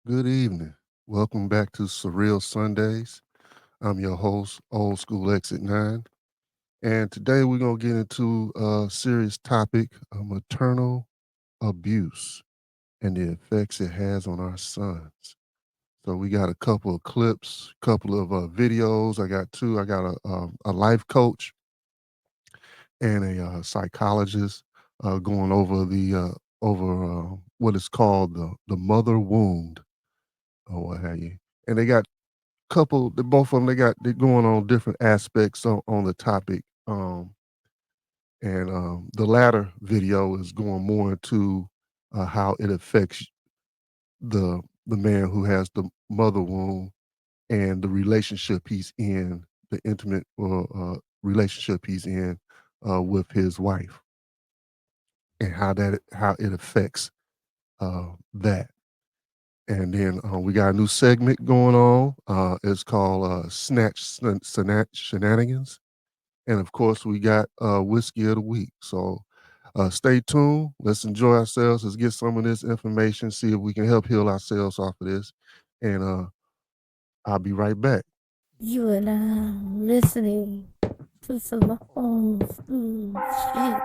Good evening. Welcome back to Surreal Sundays. I'm your host, Old School Exit 9. And today we're going to get into a serious topic of maternal abuse and the effects it has on our sons. So we got a couple of clips, couple of videos. I got two. I got a life coach and a psychologist going over what is called the mother wound or what have you. And they got both of them, they're going on different aspects on the topic. And the latter video is going more into how it affects the man who has the mother wound and the relationship he's in, the intimate relationship he's in with his wife, and how it affects that. And then we got a new segment going on. It's called Shenanigans. And of course, we got Whiskey of the Week. So stay tuned. Let's enjoy ourselves. Let's get some of this information, see if we can help heal ourselves off of this. And I'll be right back. You are now listening to some old school shit.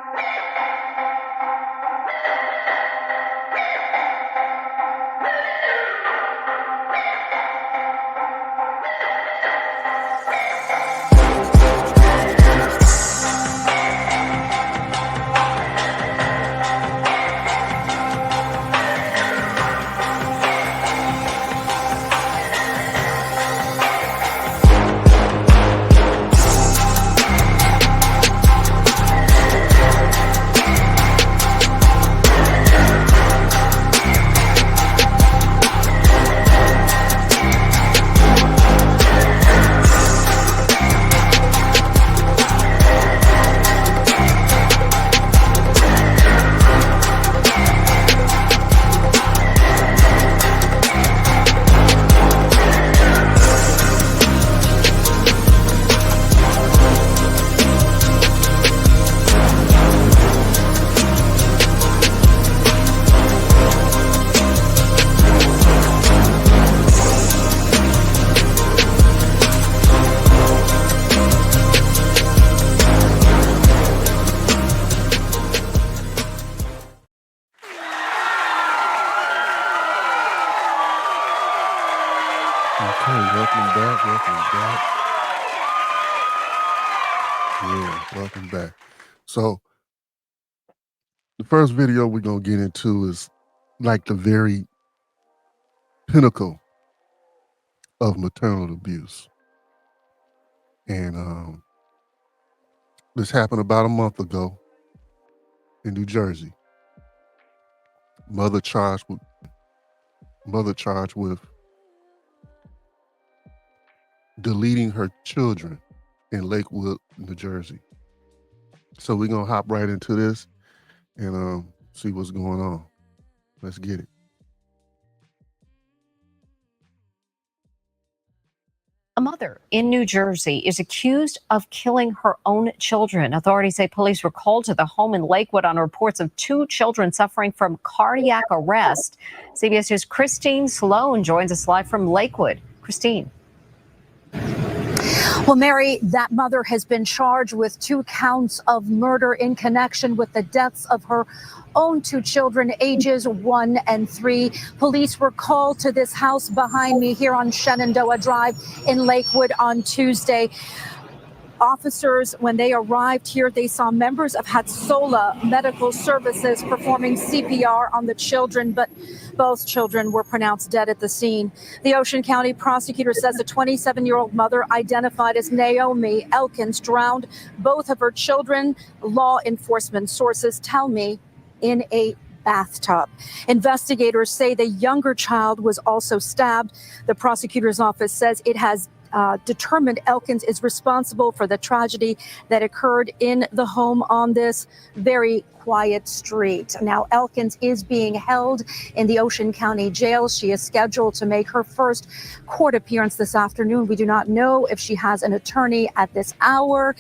Okay, welcome back. Welcome back. Yeah, welcome back. So the first video we're gonna get into is like the very pinnacle of maternal abuse. And this happened about a month ago in New Jersey. Mother charged with deleting her children in Lakewood, New Jersey. So we're gonna hop right into this and see what's going on. Let's get it. A mother in New Jersey is accused of killing her own children. Authorities say police were called to the home in Lakewood on reports of two children suffering from cardiac arrest. CBS News' Christine Sloan joins us live from Lakewood. Christine. Well, Mary, that mother has been charged with 2 counts of murder in connection with the deaths of her own 2 children, ages 1 and 3. Police were called to this house behind me here on Shenandoah Drive in Lakewood on Tuesday. Officers, when they arrived here, they saw members of Hatsola Medical Services performing CPR on the children, but both children were pronounced dead at the scene. The Ocean County prosecutor says a 27-year-old mother identified as Naomi Elkins drowned both of her children. Law enforcement sources tell me in a bathtub. Investigators say the younger child was also stabbed. The prosecutor's office says it has determined Elkins is responsible for the tragedy that occurred in the home on this very quiet street. Now, Elkins is being held in the Ocean County Jail. She is scheduled to make her first court appearance this afternoon. We do not know if she has an attorney at this hour.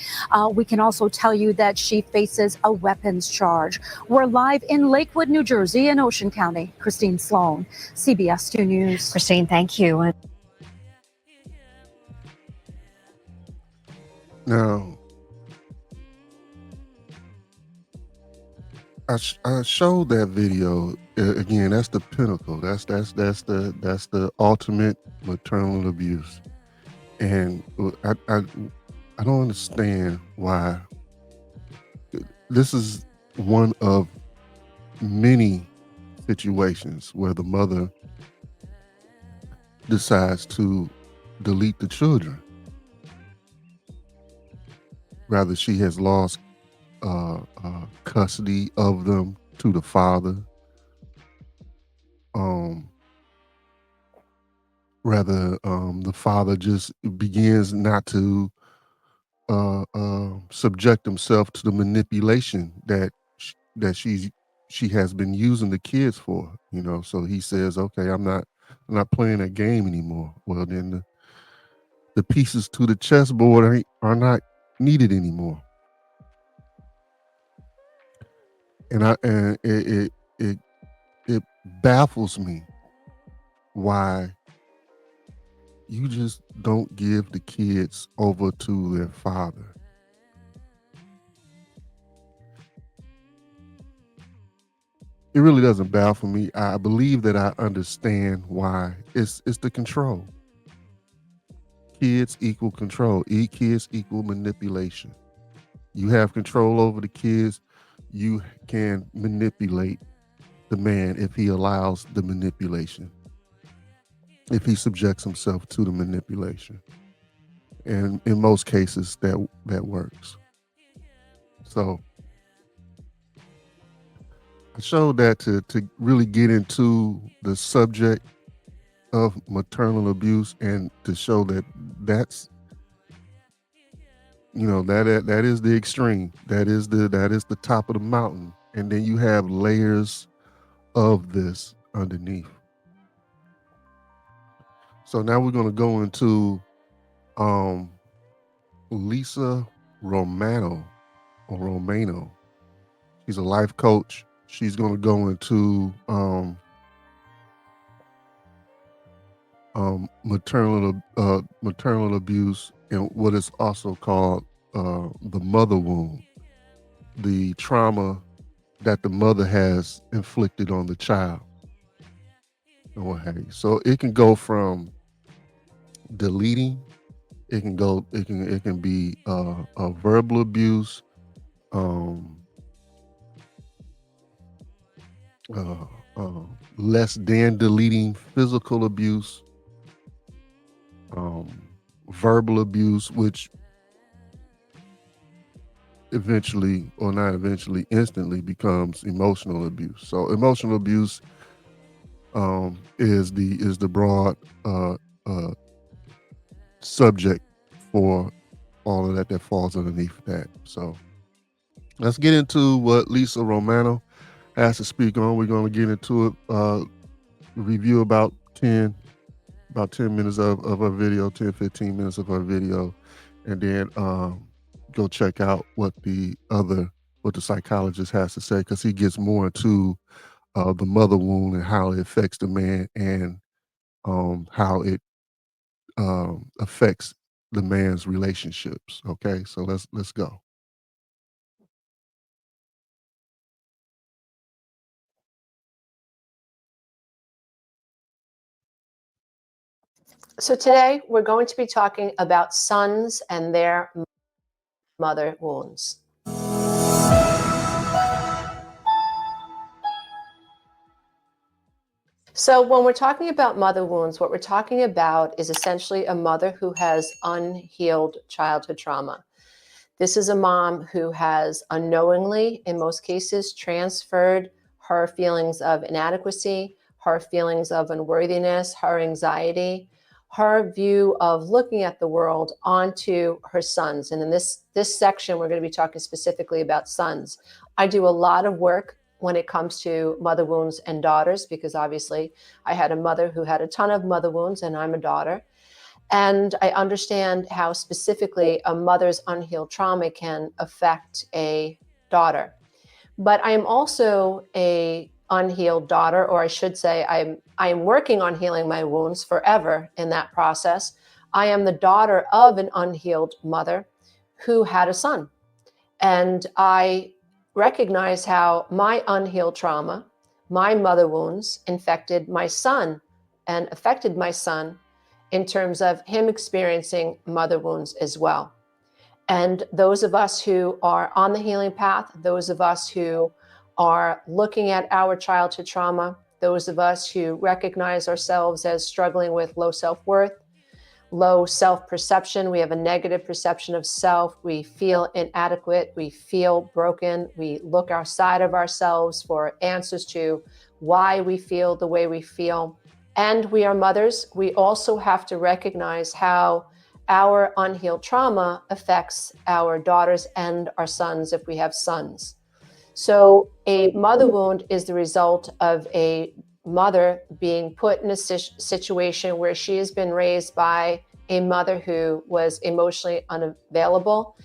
We can also tell you that she faces a weapons charge. We're live in Lakewood, New Jersey, in Ocean County. Christine Sloan, CBS 2 News. Christine, thank you. Now, I showed that video again. That's the pinnacle. That's the ultimate maternal abuse, and I don't understand why. This is one of many situations where the mother decides to delete the children. Rather, she has lost custody of them to the father. The father just begins not to subject himself to the manipulation that she has been using the kids for. So he says, "Okay, I'm not playing that game anymore." Well, then the pieces to the chessboard are not needed anymore. And it baffles me why you just don't give the kids over to their father. It really doesn't baffle me. I believe that I understand why. It's the control. Kids equal control. Kids equal manipulation. You have control over the kids. You can manipulate the man if he allows the manipulation, if he subjects himself to the manipulation. And in most cases, that works. So I showed that to really get into the subject of maternal abuse, and to show that that's that is the extreme. That is the top of the mountain, and then you have layers of this underneath. So now we're going to go into Lisa Romano. She's a life coach. She's going to go into maternal abuse, and what is also called the mother wound, the trauma that the mother has inflicted on the child. So it can go from deleting. It can be a verbal abuse, less than deleting physical abuse, verbal abuse, which eventually, or not eventually, instantly becomes emotional abuse. So emotional abuse is the broad subject for all of that falls underneath that. So let's get into what Lisa Romano has to speak on. We're going to get into it, review about 10 minutes of her video, 10-15 minutes of her video, and then go check out what the psychologist has to say, because he gets more into the mother wound and how it affects the man, and how it affects the man's relationships. Okay, so let's go. So today we're going to be talking about sons and their mother wounds. So when we're talking about mother wounds, what we're talking about is essentially a mother who has unhealed childhood trauma. This is a mom who has unknowingly, in most cases, transferred her feelings of inadequacy, her feelings of unworthiness, her anxiety her view of looking at the world onto her sons. And in this section, we're going to be talking specifically about sons. I do a lot of work when it comes to mother wounds and daughters, because obviously I had a mother who had a ton of mother wounds, and I'm a daughter. And I understand how specifically a mother's unhealed trauma can affect a daughter. But I am also a unhealed daughter, or I should say I am working on healing my wounds forever in that process. I am the daughter of an unhealed mother who had a son. And I recognize how my unhealed trauma, my mother wounds, infected my son and affected my son in terms of him experiencing mother wounds as well. And those of us who are on the healing path, those of us who are looking at our childhood trauma, those of us who recognize ourselves as struggling with low self-worth, low self-perception, we have a negative perception of self, we feel inadequate, we feel broken, we look outside of ourselves for answers to why we feel the way we feel. And we are mothers, we also have to recognize how our unhealed trauma affects our daughters and our sons if we have sons. So a mother wound is the result of a mother being put in a situation where she has been raised by a mother who was emotionally unavailable,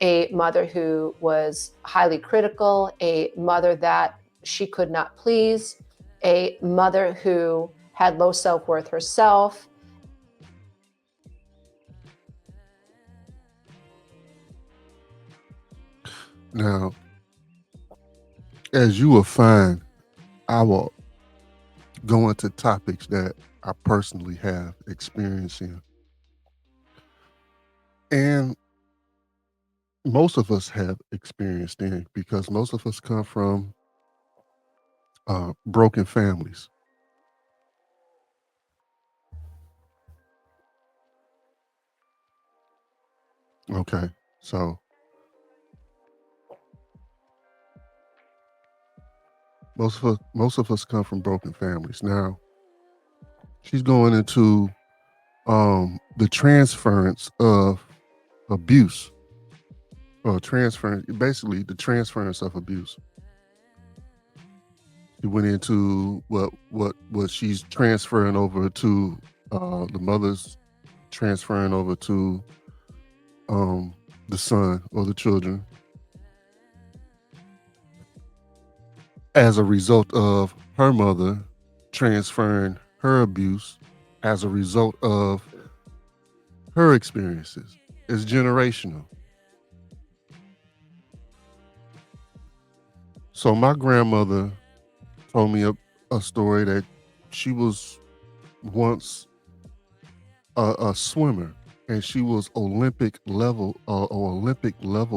a mother who was highly critical, a mother that she could not please, a mother who had low self-worth herself. Now, as you will find, I will go into topics that I personally have experience in. And most of us have experienced in, because most of us come from broken families. Okay, so most of us come from broken families. Now, she's going into the transference of abuse, or basically the transference of abuse. She went into what she's transferring over to, the mother's transferring over to the son or the children, as a result of her mother transferring her abuse as a result of her experiences. It's generational. So my grandmother told me a story that she was once a swimmer, and she was Olympic level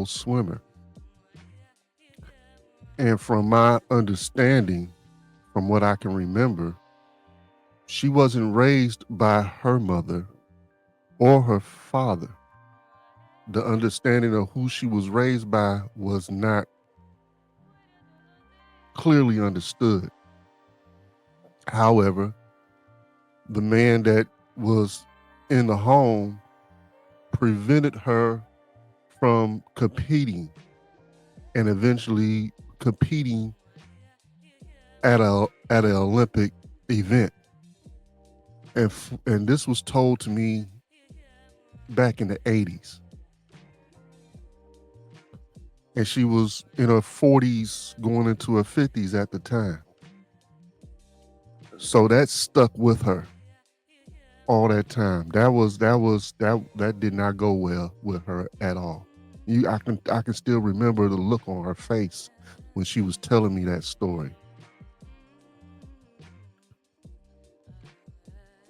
swimmer. And from my understanding, from what I can remember, she wasn't raised by her mother or her father. The understanding of who she was raised by was not clearly understood. However, the man that was in the home prevented her from competing, and eventually competing at an Olympic event. And this was told to me back in the 80s. And she was in her 40s going into her 50s at the time. So that stuck with her all that time. That did not go well with her at all. I can still remember the look on her face when she was telling me that story.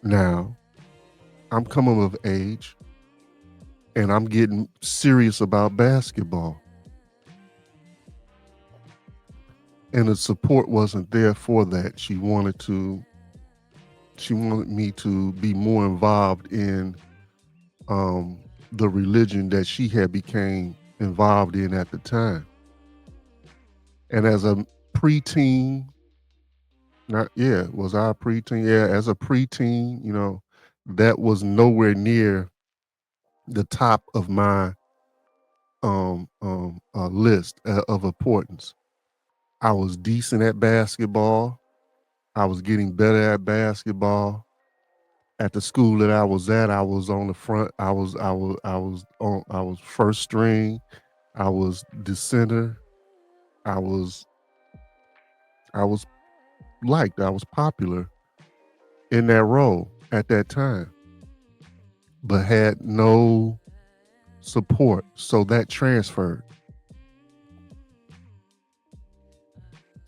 Now, I'm coming of age, and I'm getting serious about basketball. And the support wasn't there for that. She wanted me to be more involved in the religion that she had became involved in at the time. And as a preteen, was I a preteen? Yeah, as a preteen, that was nowhere near the top of my list of importance. I was decent at basketball. I was getting better at basketball. At the school that I was at, I was on the front. I was first string. I was the center. I was I was liked. I was popular in that role at that time, but had no support. So that transferred.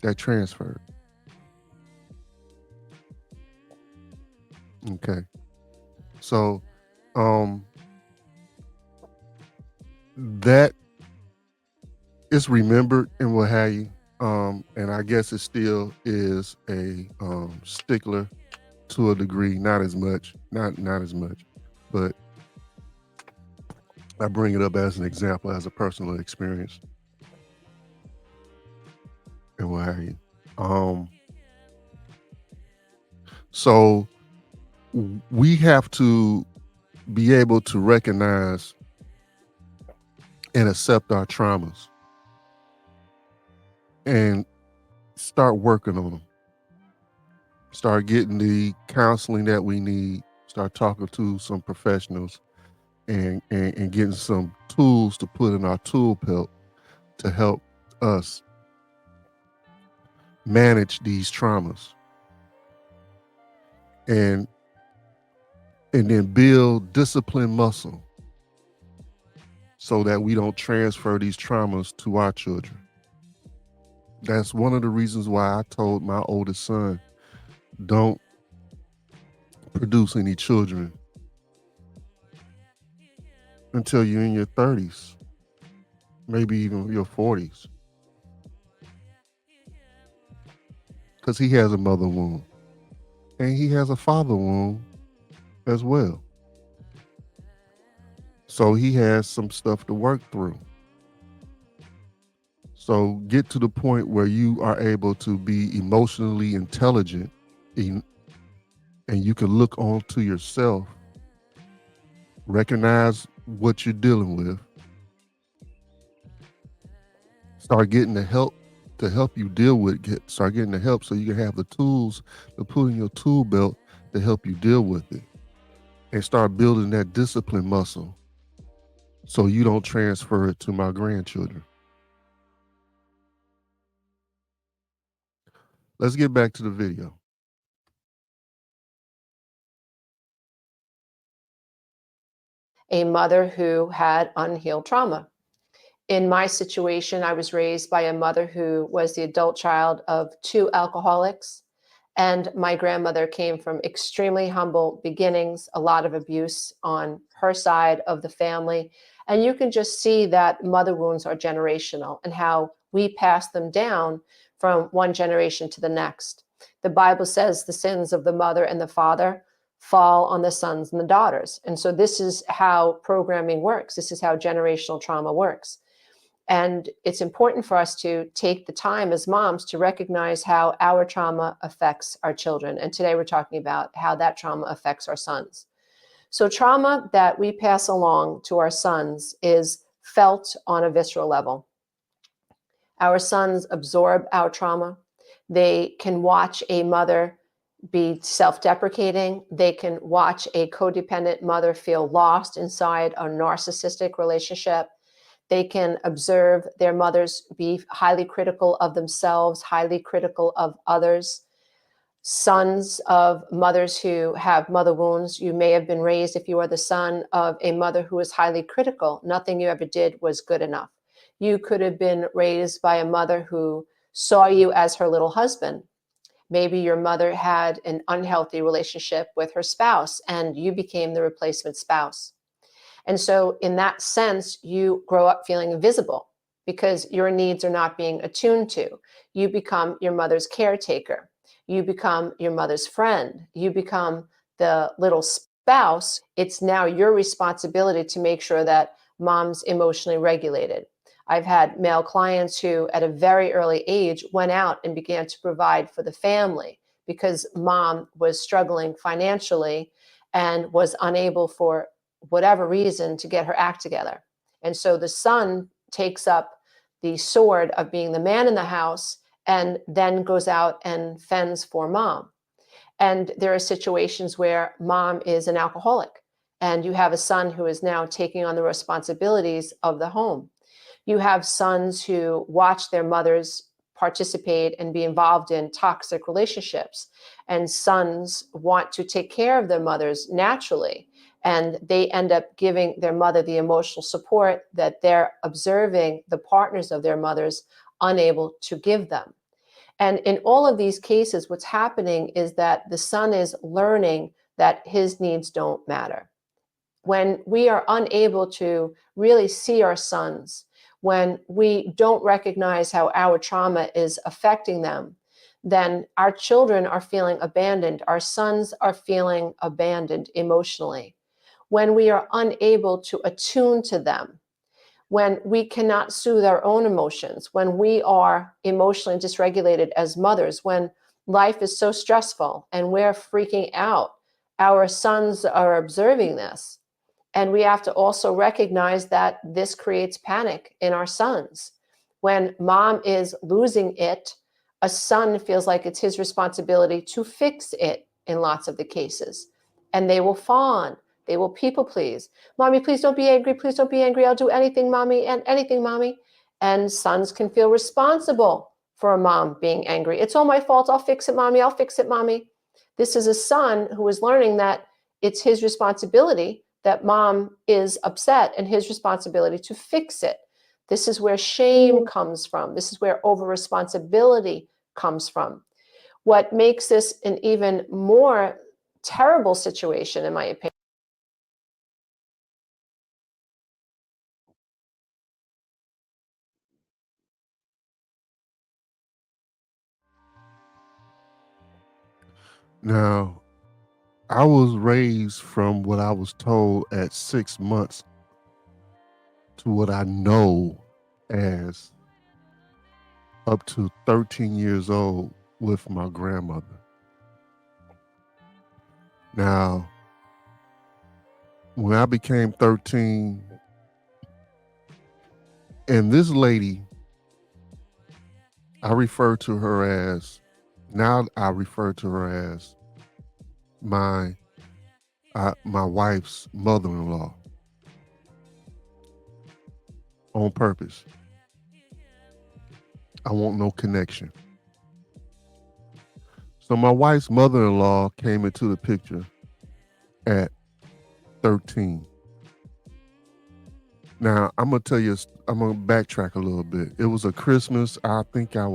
That transferred. Okay. So um that is remembered and what have you. And I guess it still is a stickler to a degree, not as much, not as much, but I bring it up as an example, as a personal experience and what have you. So we have to be able to recognize and accept our traumas and start working on them. Start getting the counseling that we need. Start talking to some professionals and getting some tools to put in our tool belt to help us manage these traumas and then build discipline muscle so that we don't transfer these traumas to our children. That's one of the reasons why I told my oldest son, don't produce any children until you're in your 30s, maybe even your 40s, because he has a mother wound and he has a father wound as well. So he has some stuff to work through. So get to the point where you are able to be emotionally intelligent and you can look onto yourself, recognize what you're dealing with, start getting the help to help you deal with it. Start getting the help so you can have the tools to put in your tool belt to help you deal with it. And start building that discipline muscle so you don't transfer it to my grandchildren. Let's get back to the video. A mother who had unhealed trauma. In my situation, I was raised by a mother who was the adult child of two alcoholics. And my grandmother came from extremely humble beginnings, a lot of abuse on her side of the family. And you can just see that mother wounds are generational and how we pass them down from one generation to the next. The Bible says the sins of the mother and the father fall on the sons and the daughters. And so this is how programming works. This is how generational trauma works. And it's important for us to take the time as moms to recognize how our trauma affects our children. And today we're talking about how that trauma affects our sons. So trauma that we pass along to our sons is felt on a visceral level. Our sons absorb our trauma. They can watch a mother be self-deprecating. They can watch a codependent mother feel lost inside a narcissistic relationship. They can observe their mothers be highly critical of themselves, highly critical of others. Sons of mothers who have mother wounds, you may have been raised, if you are the son of a mother who is highly critical, nothing you ever did was good enough. You could have been raised by a mother who saw you as her little husband. Maybe your mother had an unhealthy relationship with her spouse and you became the replacement spouse. And so in that sense, you grow up feeling invisible because your needs are not being attuned to. You become your mother's caretaker. You become your mother's friend. You become the little spouse. It's now your responsibility to make sure that mom's emotionally regulated. I've had male clients who at a very early age went out and began to provide for the family because mom was struggling financially and was unable for whatever reason to get her act together. And so the son takes up the sword of being the man in the house and then goes out and fends for mom. And there are situations where mom is an alcoholic and you have a son who is now taking on the responsibilities of the home. You have sons who watch their mothers participate and be involved in toxic relationships, and sons want to take care of their mothers naturally, and they end up giving their mother the emotional support that they're observing the partners of their mothers unable to give them. And in all of these cases, what's happening is that the son is learning that his needs don't matter. When we are unable to really see our sons, when we don't recognize how our trauma is affecting them, then our children are feeling abandoned. Our sons are feeling abandoned emotionally. When we are unable to attune to them, when we cannot soothe our own emotions, when we are emotionally dysregulated as mothers, when life is so stressful and we're freaking out, our sons are observing this. And we have to also recognize that this creates panic in our sons. When mom is losing it, a son feels like it's his responsibility to fix it in lots of the cases. And they will fawn. They will people please. Mommy, please don't be angry. Please don't be angry. I'll do anything, mommy, and anything, mommy. And sons can feel responsible for a mom being angry. It's all my fault. I'll fix it, mommy. I'll fix it, mommy. This is a son who is learning that it's his responsibility that mom is upset and his responsibility to fix it. This is where shame comes from. This is where over responsibility comes from. What makes this an even more terrible situation, in my opinion, Now, I was raised from what I was told at 6 months to what I know as up to 13 years old with my grandmother. Now, when I became 13, and this lady, I refer to her as my my wife's mother-in-law on purpose. I want no connection. So my wife's mother-in-law came into the picture at 13. Now, I'm going to backtrack a little bit. It was a Christmas. I think I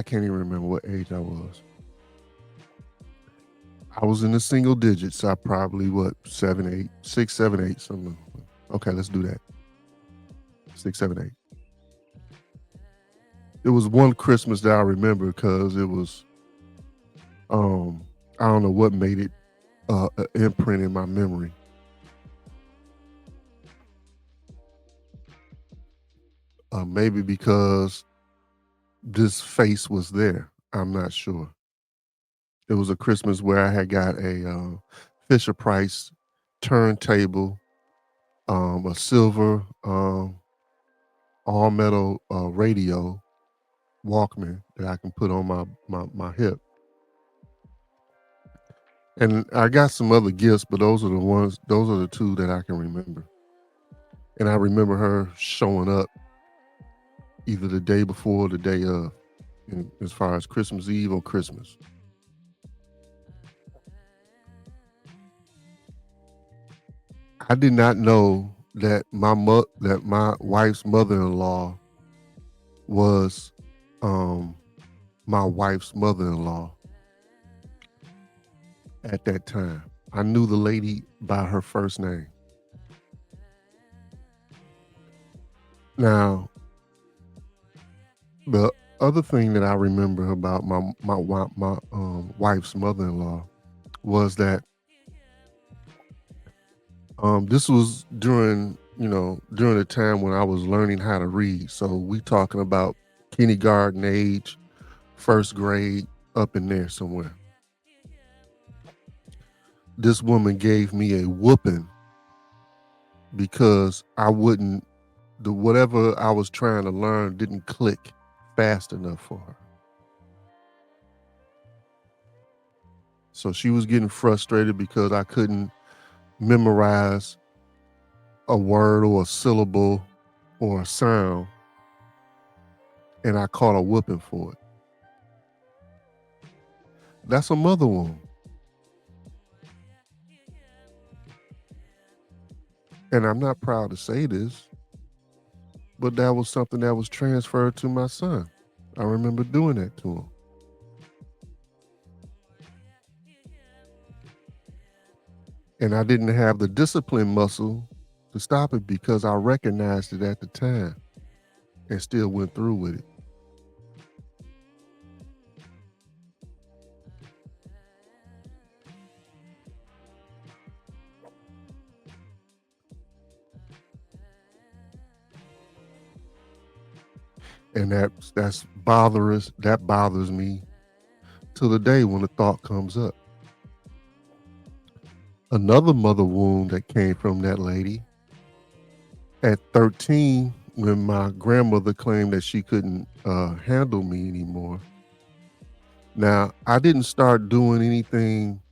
can't even remember what age I was. I was in the single digits. I probably, 6, 7, 8, something. Okay, let's do that. 6, 7, 8. It was one Christmas that I remember because it was, I don't know what made it an imprint in my memory. Maybe because this face was there. I'm not sure. It was a Christmas where I had got a Fisher Price turntable, a silver all metal radio Walkman that I can put on my hip. And I got some other gifts, but those are the two that I can remember. And I remember her showing up either the day before or the day of, as far as Christmas Eve or Christmas. I did not know that my wife's mother-in-law was my wife's mother-in-law at that time. I knew the lady by her first name. Now, the other thing that I remember about my wife's mother-in-law was that this was during the time when I was learning how to read. So we talking about kindergarten age, first grade. up in there somewhere. This woman gave me a whooping because whatever I was trying to learn didn't click fast enough for her. So she was getting frustrated because I couldn't memorize a word or a syllable or a sound, and I caught a whooping for it. That's a mother wound. And I'm not proud to say this, but that was something that was transferred to my son. I remember doing that to him. And I didn't have the discipline muscle to stop it because I recognized it at the time and still went through with it. And that bothers me to the day when the thought comes up. Another mother wound that came from that lady at 13, when my grandmother claimed that she couldn't handle me anymore. Now, I didn't start doing anything.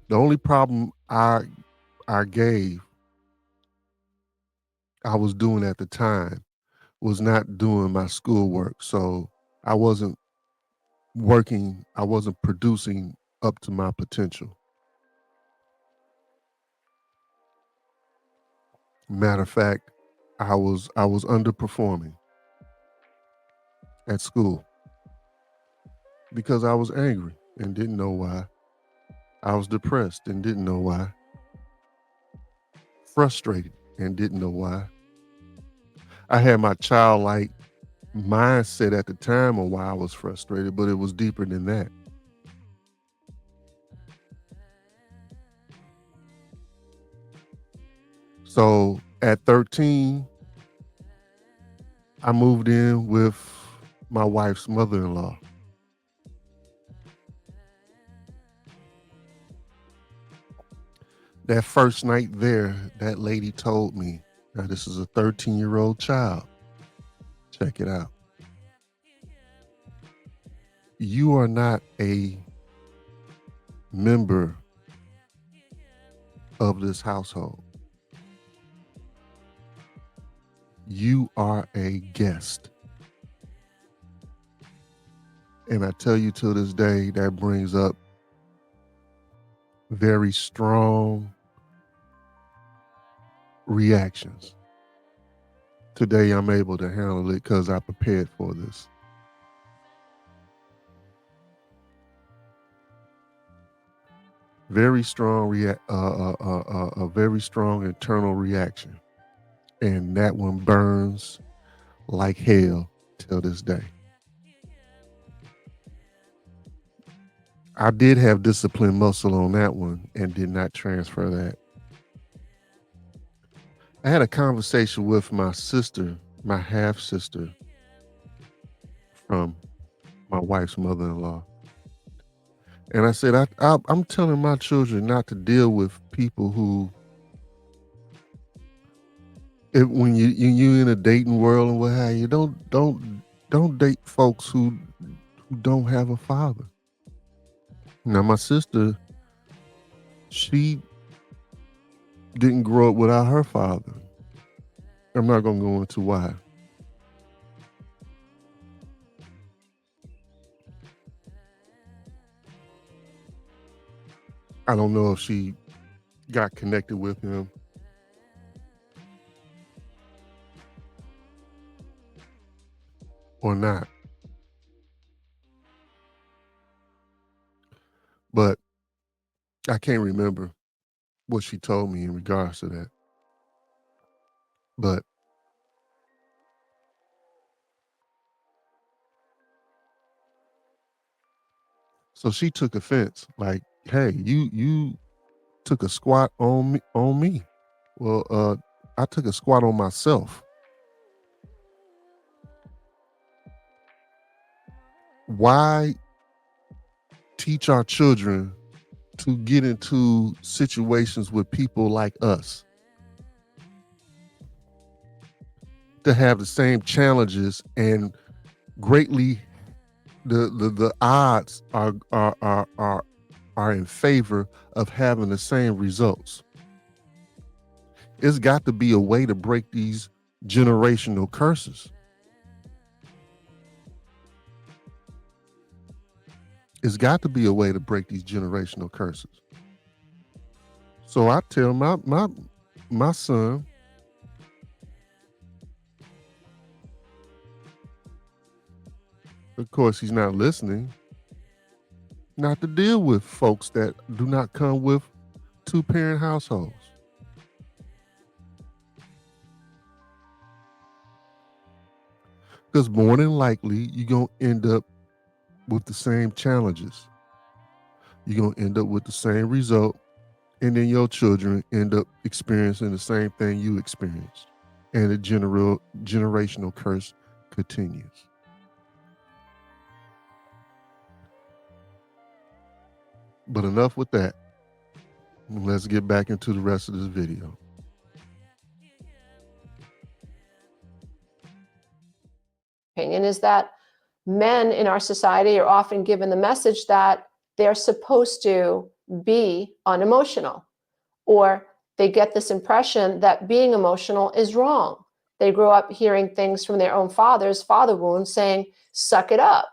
The only problem I was doing at the time was not doing my schoolwork. So I wasn't I wasn't producing up to my potential. Matter of fact, I was underperforming at school because I was angry and didn't know why. I was depressed and didn't know why. Frustrated and didn't know why. I had my childlike mindset at the time on why I was frustrated, but it was deeper than that. So at 13, I moved in with my wife's mother-in-law. That first night there, that lady told me, now this is a 13-year-old child. Check it out. You are not a member of this household. You are a guest. And I tell you to this day, that brings up very strong reactions. Today, I'm able to handle it because I prepared for this. Very strong a very strong internal reaction, and that one burns like hell till this day. I did have discipline muscle on that one and did not transfer that. I had a conversation with my sister, my half sister, from my wife's mother-in-law. And I said, I'm telling my children not to deal with people who, when you in a dating world and what have you, don't date folks who don't have a father. Now my sister, she didn't grow up without her father. I'm not gonna go into why. I don't know if she got connected with him or not. But I can't remember what she told me in regards to that. But so she took offense, like, hey, you took a squat on me. Well, I took a squat on myself. Why teach our children to get into situations with people like us, to have the same challenges, and greatly the odds are in favor of having the same results. It's got to be a way to break these generational curses. It's got to be a way to break these generational curses. So I tell my son, of course he's not listening, not to deal with folks that do not come with two-parent households. Because more than likely, you're going to end up with the same challenges. You're going to end up with the same result, and then your children end up experiencing the same thing you experienced. And the generational curse continues. But enough with that. Let's get back into the rest of this video. Opinion is that men in our society are often given the message that they're supposed to be unemotional, or they get this impression that being emotional is wrong. They grow up hearing things from their own fathers, father wounds, saying, suck it up.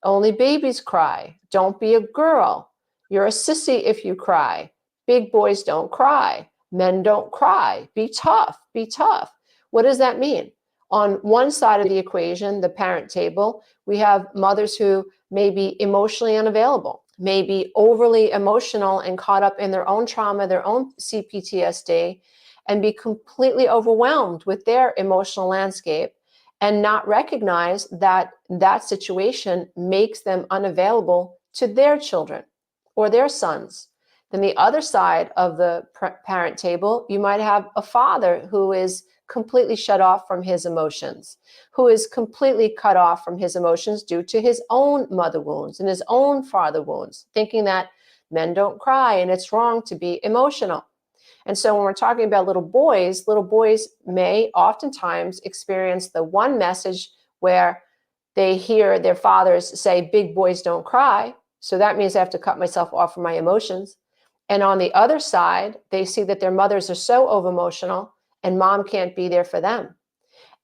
Only babies cry. Don't be a girl. You're a sissy if you cry. Big boys don't cry. Men don't cry. Be tough. Be tough. What does that mean? On one side of the equation, the parent table, we have mothers who may be emotionally unavailable, may be overly emotional and caught up in their own trauma, their own CPTSD, and be completely overwhelmed with their emotional landscape and not recognize that that situation makes them unavailable to their children or their sons. Then the other side of the parent table, you might have a father who is completely shut off from his emotions, who is completely cut off from his emotions due to his own mother wounds and his own father wounds, thinking that men don't cry and it's wrong to be emotional. And so when we're talking about little boys may oftentimes experience the one message where they hear their fathers say, big boys don't cry. So that means I have to cut myself off from my emotions. And on the other side, they see that their mothers are so over-emotional and mom can't be there for them.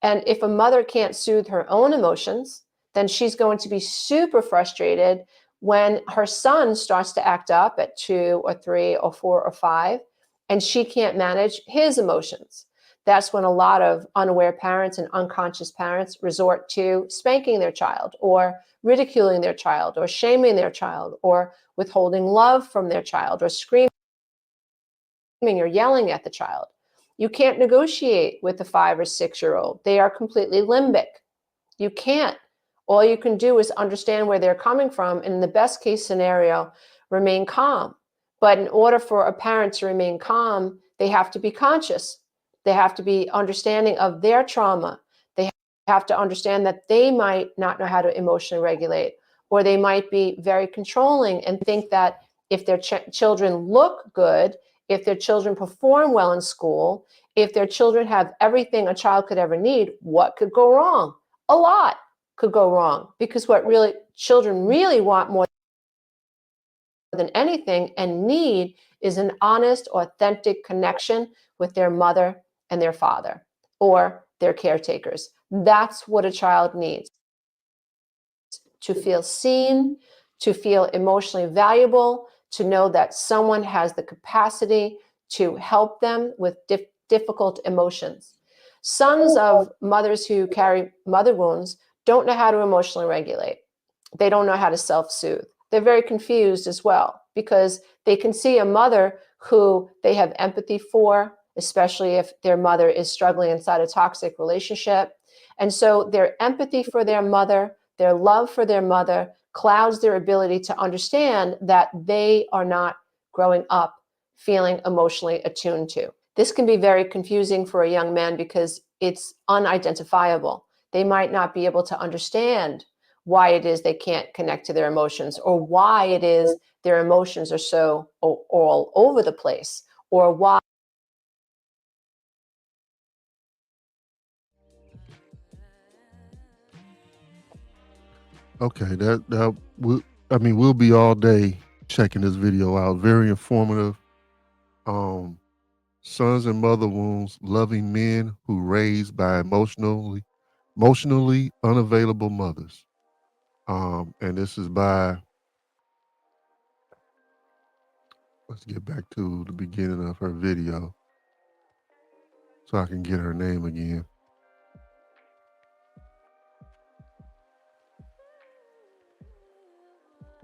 And if a mother can't soothe her own emotions, then she's going to be super frustrated when her son starts to act up at 2 or 3 or 4 or 5, and she can't manage his emotions. That's when a lot of unaware parents and unconscious parents resort to spanking their child or ridiculing their child or shaming their child or withholding love from their child or screaming or yelling at the child. You can't negotiate with a 5 or 6-year-old. They are completely limbic. You can't. All you can do is understand where they're coming from, and in the best case scenario, remain calm. But in order for a parent to remain calm, they have to be conscious. They have to be understanding of their trauma. They have to understand that they might not know how to emotionally regulate, or they might be very controlling and think that if their children look good, if their children perform well in school, if their children have everything a child could ever need, what could go wrong? A lot could go wrong, because what really children really want more than anything and need is an honest, authentic connection with their mother and their father or their caretakers. That's what a child needs. To feel seen, to feel emotionally valuable, to know that someone has the capacity to help them with difficult emotions. Sons of mothers who carry mother wounds don't know how to emotionally regulate. They don't know how to self-soothe. They're very confused as well, because they can see a mother who they have empathy for, especially if their mother is struggling inside a toxic relationship. And so their empathy for their mother, their love for their mother, clouds their ability to understand that they are not growing up feeling emotionally attuned to. This can be very confusing for a young man because it's unidentifiable. They might not be able to understand why it is they can't connect to their emotions, or why it is their emotions are so all over the place, or why. Okay, we'll be all day checking this video out. Very informative. Sons and mother wounds, loving men who raised by emotionally unavailable mothers. And this is by, let's get back to the beginning of her video so I can get her name again.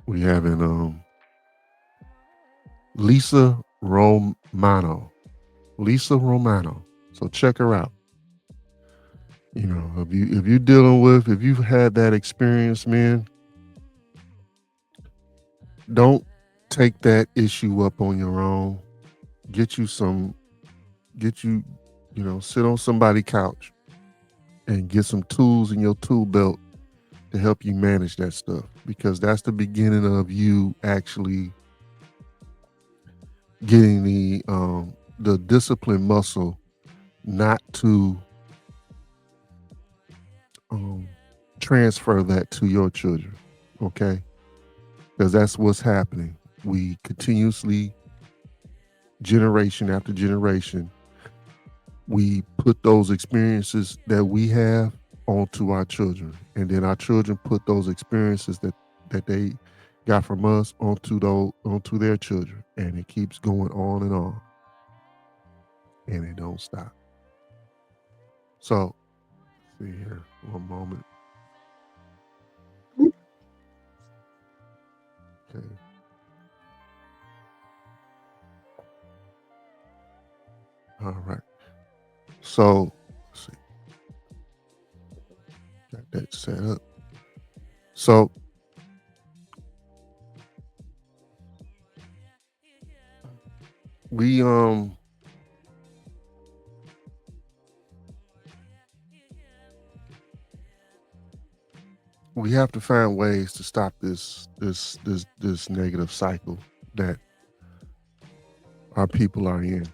We having Lisa Romano. Lisa Romano. So check her out. You know, if you're dealing with, if you've had that experience, man, don't take that issue up on your own. Get you, sit on somebody's couch and get some tools in your tool belt to help you manage that stuff, because that's the beginning of you actually getting the discipline muscle not to transfer that to your children, okay? Because that's what's happening. We continuously, generation after generation, we put those experiences that we have onto our children, and then our children put those experiences that they got from us onto their children, and it keeps going on, and it don't stop. So, let's see here, one moment. Okay. All right. So, let's see. Got that set up. So, we we have to find ways to stop this negative cycle that our people are in.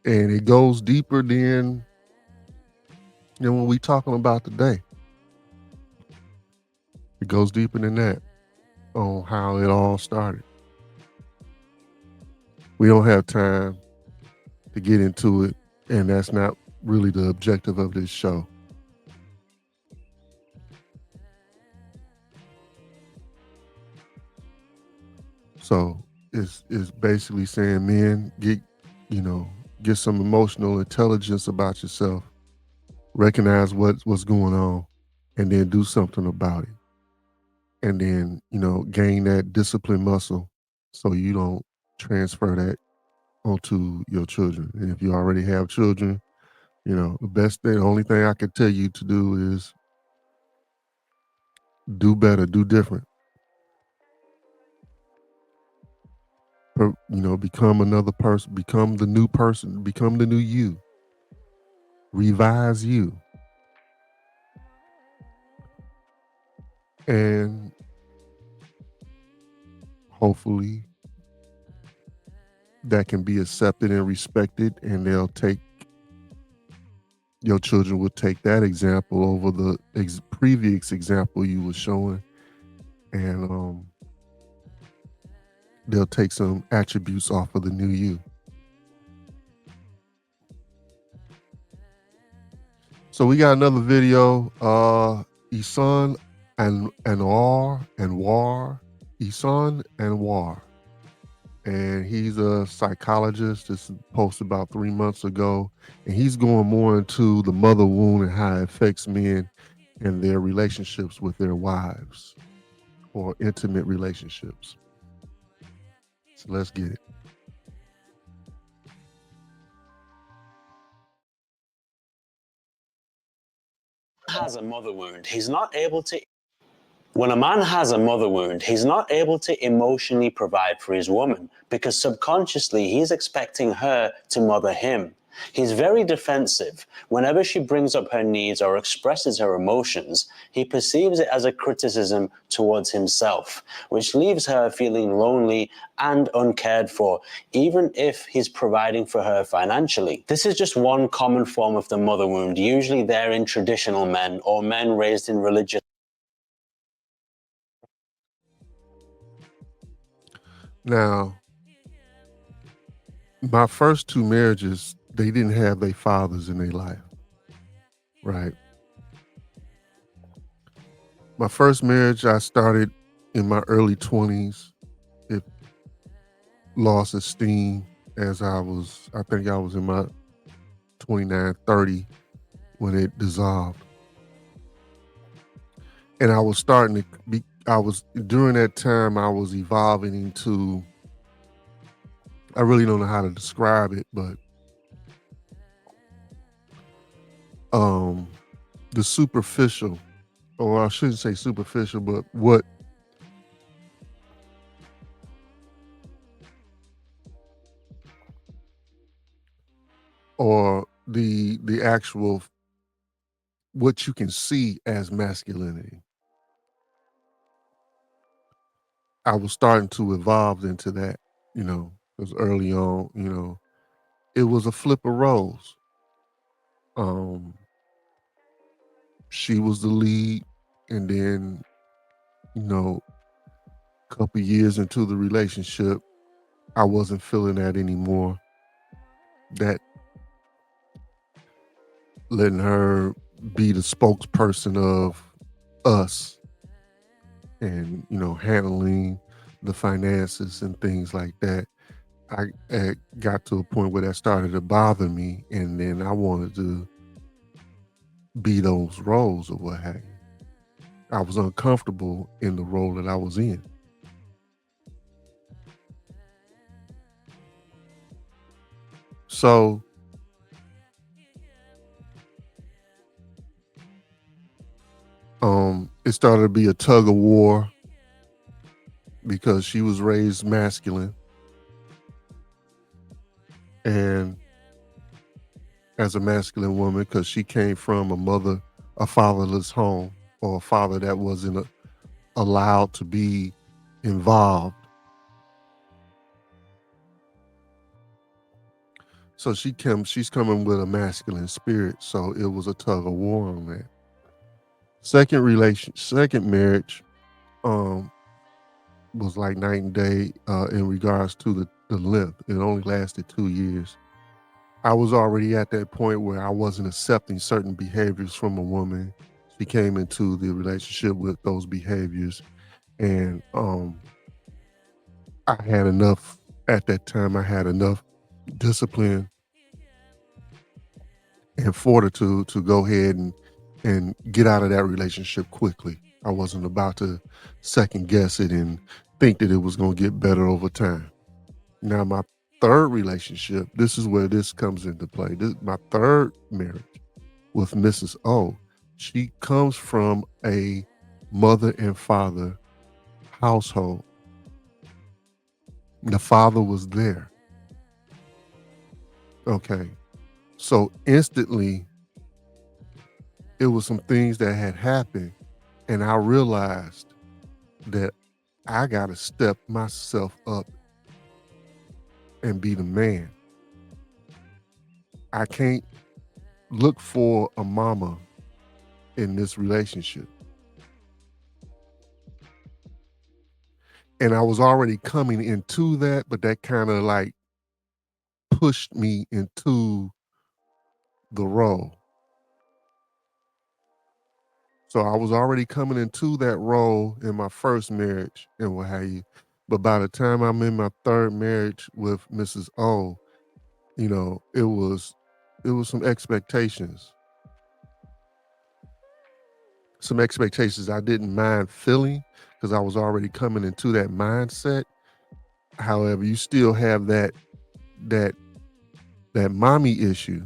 And it goes deeper than what we talking about today. It goes deeper than that, on how it all started. We don't have time to get into it, and that's not really the objective of this show. So it's basically saying, men, get some emotional intelligence about yourself, recognize what's going on, and then do something about it. And then, gain that discipline muscle so you don't transfer that onto your children. And if you already have children, the only thing I can tell you to do is do better, do different. Become another person, become the new person, become the new you. Revise you. And hopefully that can be accepted and respected, and your children will take that example over the previous example you were showing, and they'll take some attributes off of the new you. So we got another video, Isan Anwar, Isan Anwar. And he's a psychologist. This posted about 3 months ago. And he's going more into the mother wound and how it affects men and their relationships with their wives, or intimate relationships. So let's get it. Has a mother wound, he's not able to. When a man has a mother wound, he's not able to emotionally provide for his woman because subconsciously he's expecting her to mother him. He's very defensive. Whenever she brings up her needs or expresses her emotions, he perceives it as a criticism towards himself, which leaves her feeling lonely and uncared for, even if he's providing for her financially. This is just one common form of the mother wound, usually there in traditional men or men raised in religious. Now, my first two marriages, they didn't have their fathers in their life, right? My first marriage, I started in my early 20s. It lost esteem as I think I was in my 29, 30 when it dissolved. And during that time, I was evolving into, I really don't know how to describe it, but the superficial, or I shouldn't say superficial, but what or the actual what you can see as masculinity. I was starting to evolve into that, because early on, it was a flip of roles. Um, she was the lead, and then, a couple years into the relationship, I wasn't feeling that anymore. That letting her be the spokesperson of us and, handling the finances and things like that. I got to a point where that started to bother me, and then I wanted to be those roles or what have you. I was uncomfortable in the role that I was in. So it started to be a tug of war because she was raised masculine, and as a masculine woman, because she came from a fatherless home, or a father that wasn't allowed to be involved. So she's coming with a masculine spirit. So it was a tug of war on that. Second marriage, was like night and day in regards to the length. It only lasted 2 years. I was already at that point where I wasn't accepting certain behaviors from a woman. She came into the relationship with those behaviors, and I had enough at that time. I had enough discipline and fortitude to go ahead and get out of that relationship quickly. I wasn't about to second guess it and think that it was going to get better over time. Now, my third relationship, this is where this comes into play. My third marriage with Mrs. O. She comes from a mother and father household. The father was there. Okay. So instantly, it was some things that had happened, and I realized that I got to step myself up and be the man. I can't look for a mama in this relationship. And I was already coming into that, but that kind of like pushed me into the role. So I was already coming into that role in my first marriage and what have you. But by the time I'm in my third marriage with Mrs. O, it was some expectations. Some expectations I didn't mind feeling because I was already coming into that mindset. However, you still have that mommy issue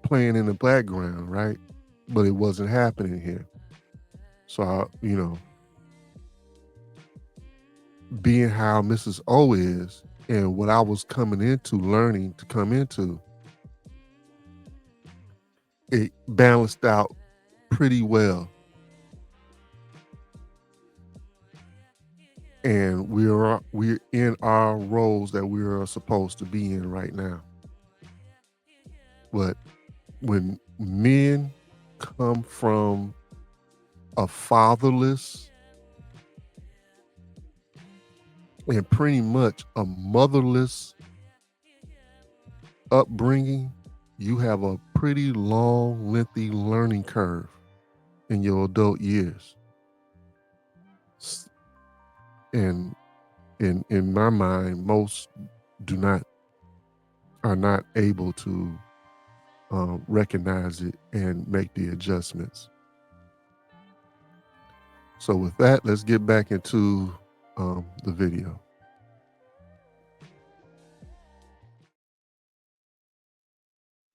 playing in the background, right? But it wasn't happening here. So being how Mrs. O is, And what I was coming into, learning to come into, it balanced out pretty well. And we're in our roles that we are supposed to be in right now. But when men come from a fatherless and pretty much a motherless upbringing, you have a pretty long, lengthy learning curve in your adult years. And in my mind, most are not able to recognize it and make the adjustments. So with that, let's get back into the video.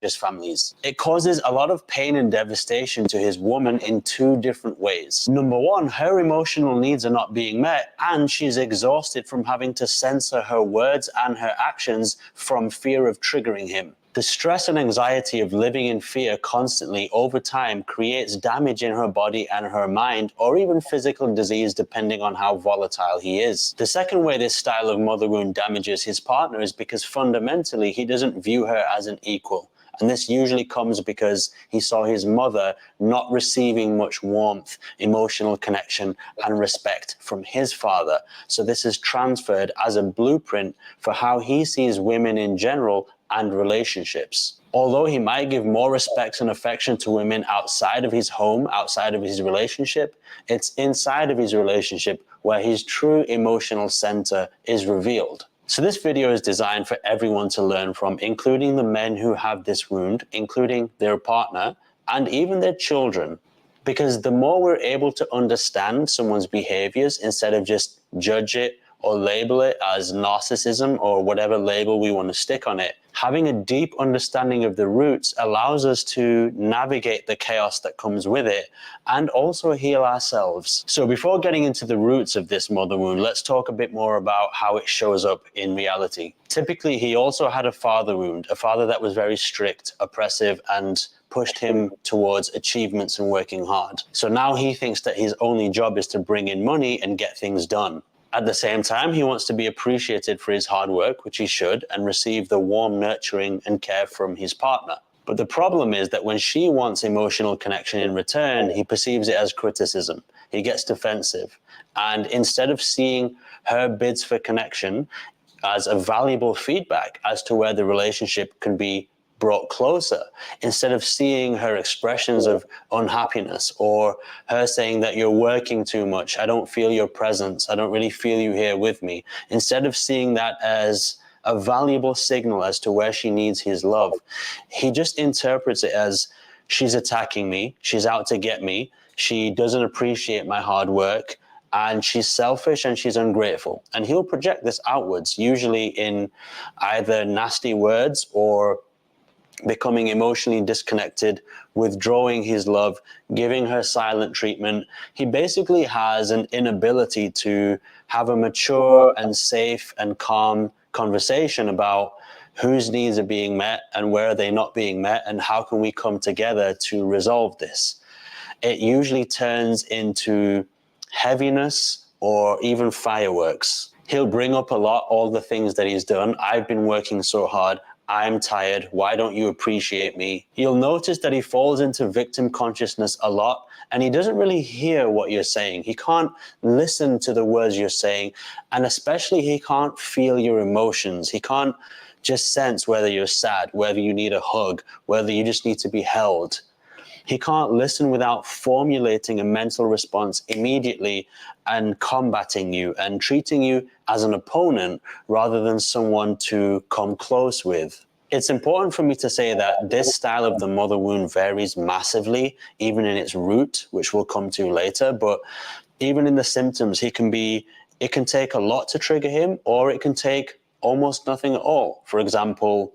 His families. It causes a lot of pain and devastation to his woman in two different ways. Number one, her emotional needs are not being met, and she's exhausted from having to censor her words and her actions from fear of triggering him. The stress and anxiety of living in fear constantly over time creates damage in her body and her mind, or even physical disease depending on how volatile he is. The second way this style of mother wound damages his partner is because fundamentally he doesn't view her as an equal. And this usually comes because he saw his mother not receiving much warmth, emotional connection, and respect from his father. So this is transferred as a blueprint for how he sees women in general and relationships. Although he might give more respect and affection to women outside of his home, outside of his relationship, it's inside of his relationship where his true emotional center is revealed. So this video is designed for everyone to learn from, including the men who have this wound, including their partner, and even their children. Because the more we're able to understand someone's behaviors instead of just judge it or label it as narcissism or whatever label we want to stick on it, having a deep understanding of the roots allows us to navigate the chaos that comes with it and also heal ourselves. So before getting into the roots of this mother wound, let's talk a bit more about how it shows up in reality. Typically, he also had a father wound, a father that was very strict, oppressive, and pushed him towards achievements and working hard. So now he thinks that his only job is to bring in money and get things done. At the same time, he wants to be appreciated for his hard work, which he should, and receive the warm nurturing and care from his partner. But the problem is that when she wants emotional connection in return, he perceives it as criticism. He gets defensive. And instead of seeing her bids for connection as a valuable feedback as to where the relationship can be brought closer, instead of seeing her expressions of unhappiness or her saying that you're working too much, I don't feel your presence, I don't really feel you here with me, instead of seeing that as a valuable signal as to where she needs his love, he just interprets it as she's attacking me, she's out to get me, she doesn't appreciate my hard work, and she's selfish and she's ungrateful. And he'll project this outwards, usually in either nasty words or becoming emotionally disconnected, withdrawing his love, giving her silent treatment. He basically has an inability to have a mature and safe and calm conversation about whose needs are being met and where are they not being met and how can we come together to resolve this. It usually turns into heaviness or even fireworks. He'll bring up a lot all the things that he's done. I've been working so hard. I'm tired. Why don't you appreciate me? You'll notice that he falls into victim consciousness a lot and he doesn't really hear what you're saying. He can't listen to the words you're saying, and especially he can't feel your emotions. He can't just sense whether you're sad, whether you need a hug, whether you just need to be held. He can't listen without formulating a mental response immediately and combating you and treating you as an opponent rather than someone to come close with. It's important for me to say that this style of the mother wound varies massively, even in its root, which we'll come to later. But even in the symptoms, it can take a lot to trigger him, or it can take almost nothing at all. For example,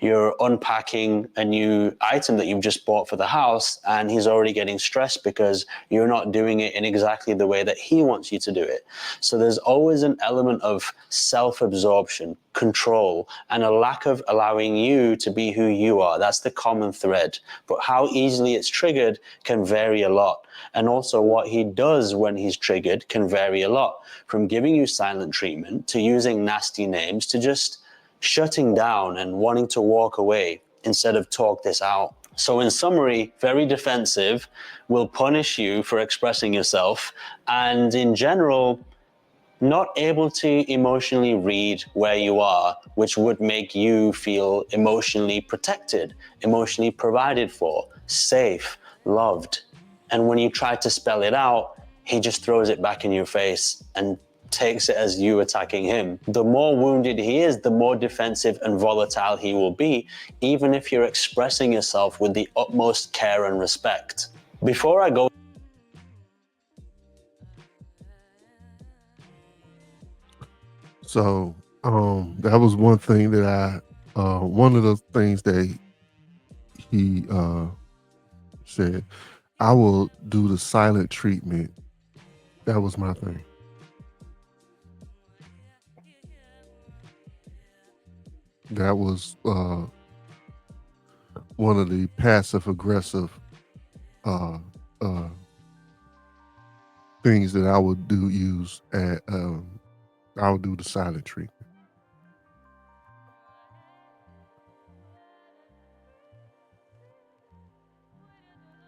you're unpacking a new item that you've just bought for the house, and he's already getting stressed because you're not doing it in exactly the way that he wants you to do it. So there's always an element of self-absorption, control, and a lack of allowing you to be who you are. That's the common thread. But how easily it's triggered can vary a lot. And also what he does when he's triggered can vary a lot, from giving you silent treatment to using nasty names to just shutting down and wanting to walk away instead of talk this out. So in summary, very defensive, will punish you for expressing yourself, and in general, not able to emotionally read where you are, which would make you feel emotionally protected, emotionally provided for, safe, loved. And when you try to spell it out, he just throws it back in your face and takes it as you attacking him. The more wounded he is, the more defensive and volatile he will be, even if you're expressing yourself with the utmost care and respect. Before I go So that was one thing that one of the things that he said, I will do the silent treatment. That was my thing. That was one of the passive aggressive uh, uh, things that I would use at I would do the silent treatment.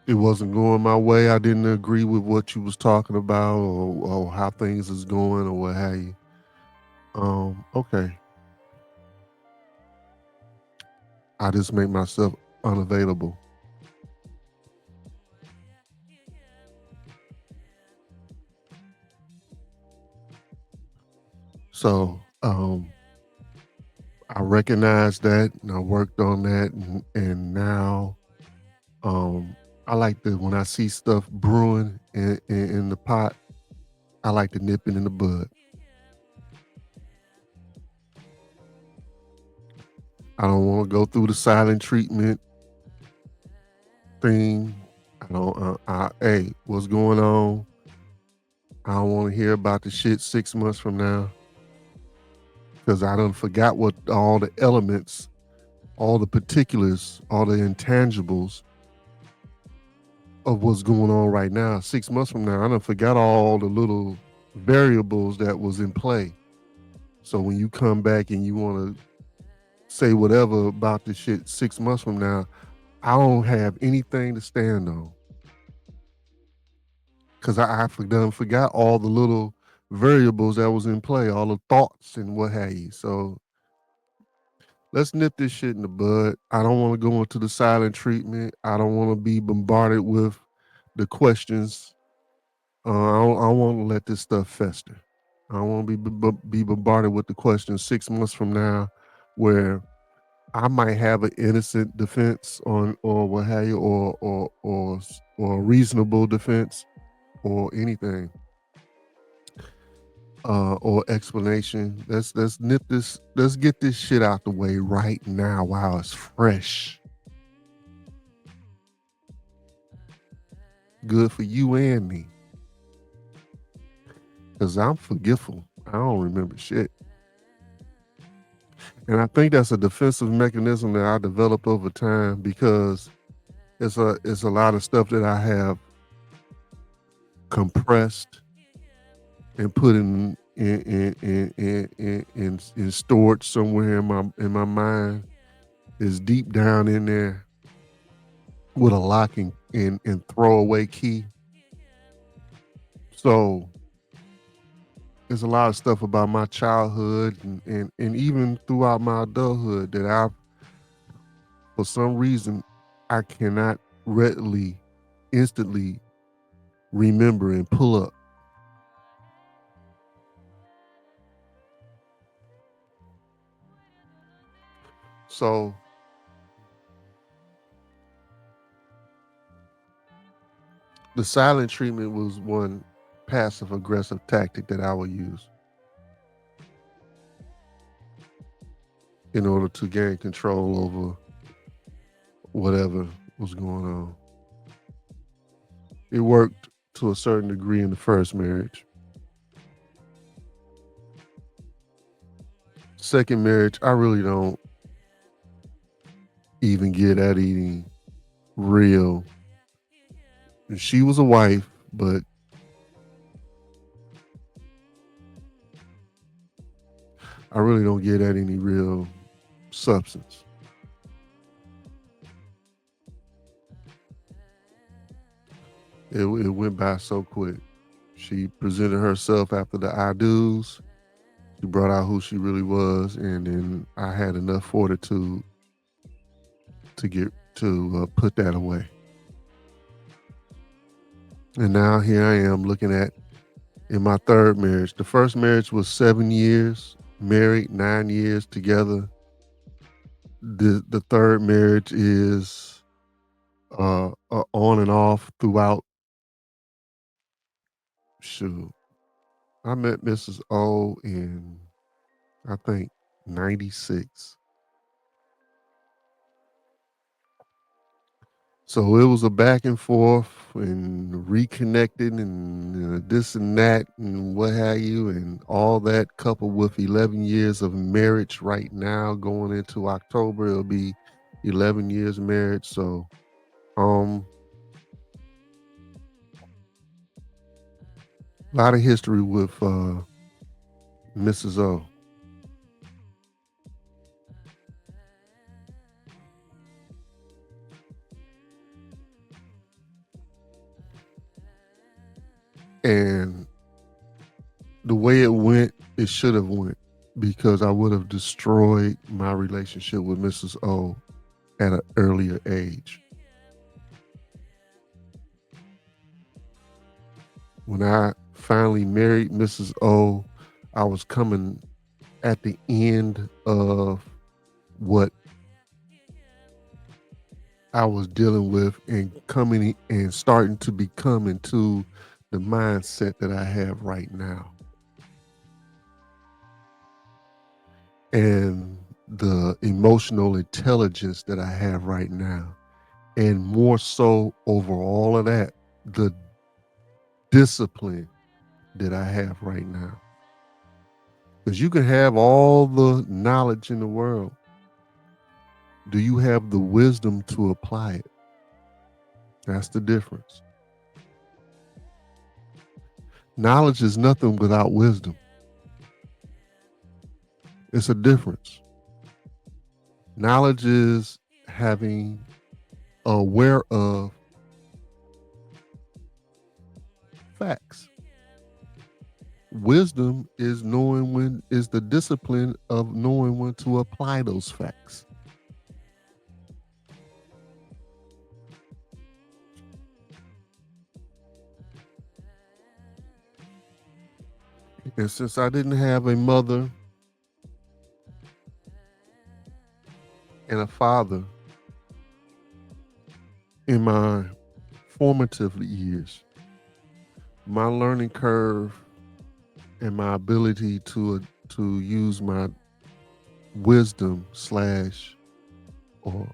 It wasn't going my way. I didn't agree with what you was talking about, or how things is going, or what have you. Okay. I just make myself unavailable. So I recognized that, and I worked on that, and now I like to, when I see stuff brewing in the pot, I like to nip it in the bud. I don't want to go through the silent treatment thing. I don't. Hey, what's going on? I don't want to hear about the shit 6 months from now, because I done forgot what all the elements, all the particulars, all the intangibles of what's going on right now. 6 months from now, I done forgot all the little variables that was in play. So when you come back and you want to say whatever about this shit 6 months from now, I don't have anything to stand on, because I forgot all the little variables that was in play, all the thoughts and what have you. So let's nip this shit in the bud. I don't want to go into the silent treatment. I don't want to be bombarded with the questions. I don't want to let this stuff fester. I don't want to be bombarded with the questions 6 months from now, where I might have an innocent defense on, or what have you, or a reasonable defense, or anything, or explanation. Let's nip this. Let's get this shit out the way right now while it's fresh. Good for you and me, because I'm forgetful. I don't remember shit. And I think that's a defensive mechanism that I developed over time, because it's a lot of stuff that I have compressed and put in storage somewhere in my mind. Is deep down in there with a lock and throwaway key. So there's a lot of stuff about my childhood and even throughout my adulthood that for some reason, I cannot readily, instantly remember and pull up. So the silent treatment was one passive aggressive tactic that I would use. in order to gain control over whatever was going on. It worked to a certain degree in the first marriage. Second marriage, I really don't even get at eating real. She was a wife, but I really don't get at any real substance. It went by so quick. She presented herself after the I do's. She brought out who she really was, and then I had enough fortitude to put that away. And now here I am looking at in my third marriage. The first marriage was 7 years, married 9 years together. The third marriage is on and off throughout. Shoot, I met Mrs. O in I think 96. So it was a back and forth and reconnecting and this and that and what have you, and all that coupled with 11 years of marriage right now. Going into October, it'll be 11 years marriage. So, a lot of history with Mrs. O. And the way it went, it should have went, because I would have destroyed my relationship with Mrs. O at an earlier age. When I finally married Mrs. O, I was coming at the end of what I was dealing with and coming and starting to become into the mindset that I have right now. And the emotional intelligence that I have right now. And more so over all of that, the discipline that I have right now. Because you can have all the knowledge in the world. Do you have the wisdom to apply it? That's the difference. Knowledge is nothing without wisdom. It's a difference. Knowledge is having aware of facts. Wisdom is the discipline of knowing when to apply those facts. And since I didn't have a mother and a father in my formative years, my learning curve and my ability to use my wisdom slash or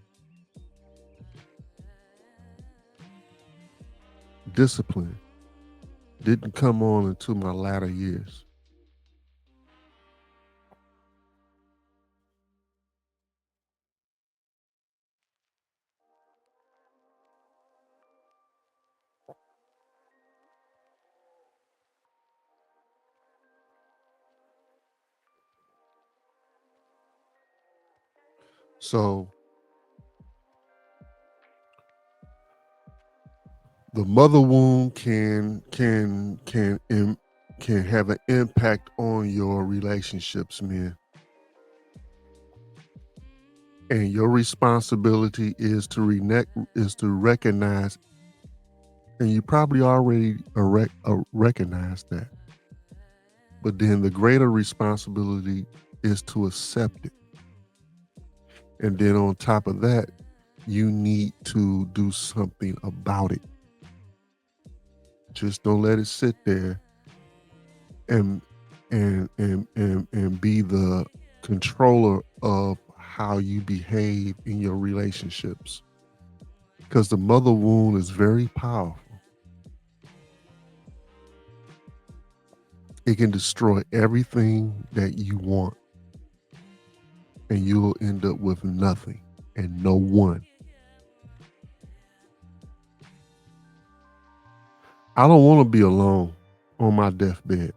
discipline didn't come on until my latter years. So the mother wound can have an impact on your relationships, men. And your responsibility is to recognize, and you probably already recognize that. But then the greater responsibility is to accept it. And then on top of that, you need to do something about it. Just don't let it sit there and be the controller of how you behave in your relationships, because the mother wound is very powerful. It can destroy everything that you want, and you'll end up with nothing and no one. I don't want to be alone on my deathbed.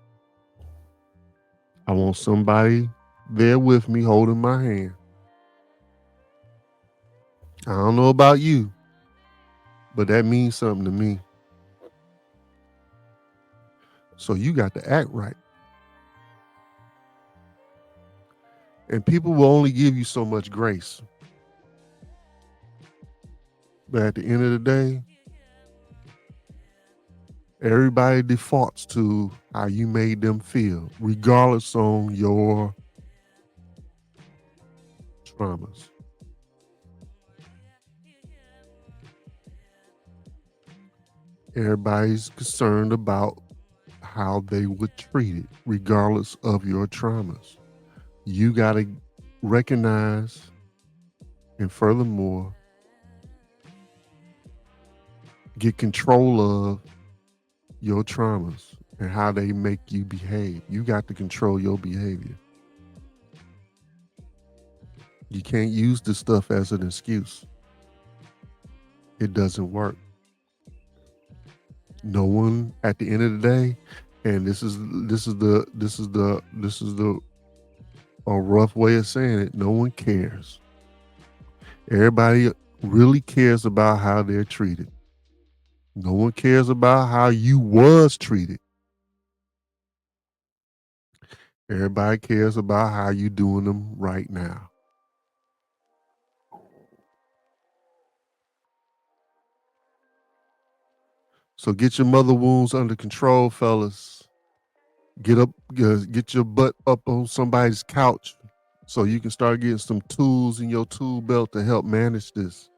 I want somebody there with me holding my hand. I don't know about you, but that means something to me. So you got to act right. And people will only give you so much grace. But at the end of the day, everybody defaults to how you made them feel, regardless on your traumas. Everybody's concerned about how they were treated, regardless of your traumas. You got to recognize, and furthermore, get control of your traumas and how they make you behave. You got to control your behavior. You can't use this stuff as an excuse. It doesn't work. No one, at the end of the day, and this is a rough way of saying it, no one cares. Everybody really cares about how they're treated. No one cares about how you was treated. Everybody cares about how you doing them right now. So get your mother wounds under control, fellas. Get your butt up on somebody's couch so you can start getting some tools in your tool belt to help manage this.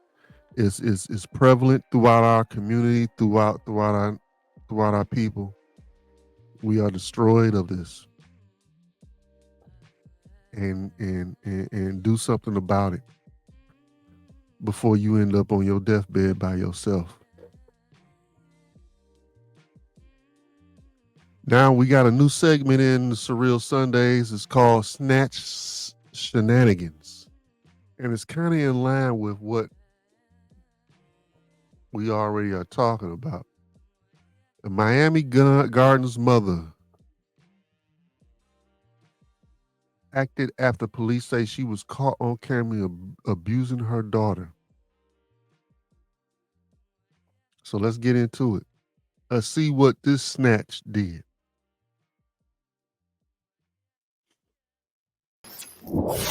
It's prevalent throughout our community, throughout our people. We are destroyed of this. And do something about it before you end up on your deathbed by yourself. Now we got a new segment in the Surreal Sundays. It's called Snatch Shenanigans. And it's kind of in line with what we already are talking about. The Miami Gardens mother acted after police say she was caught on camera abusing her daughter. So let's get into it. Let's see what this snatch did.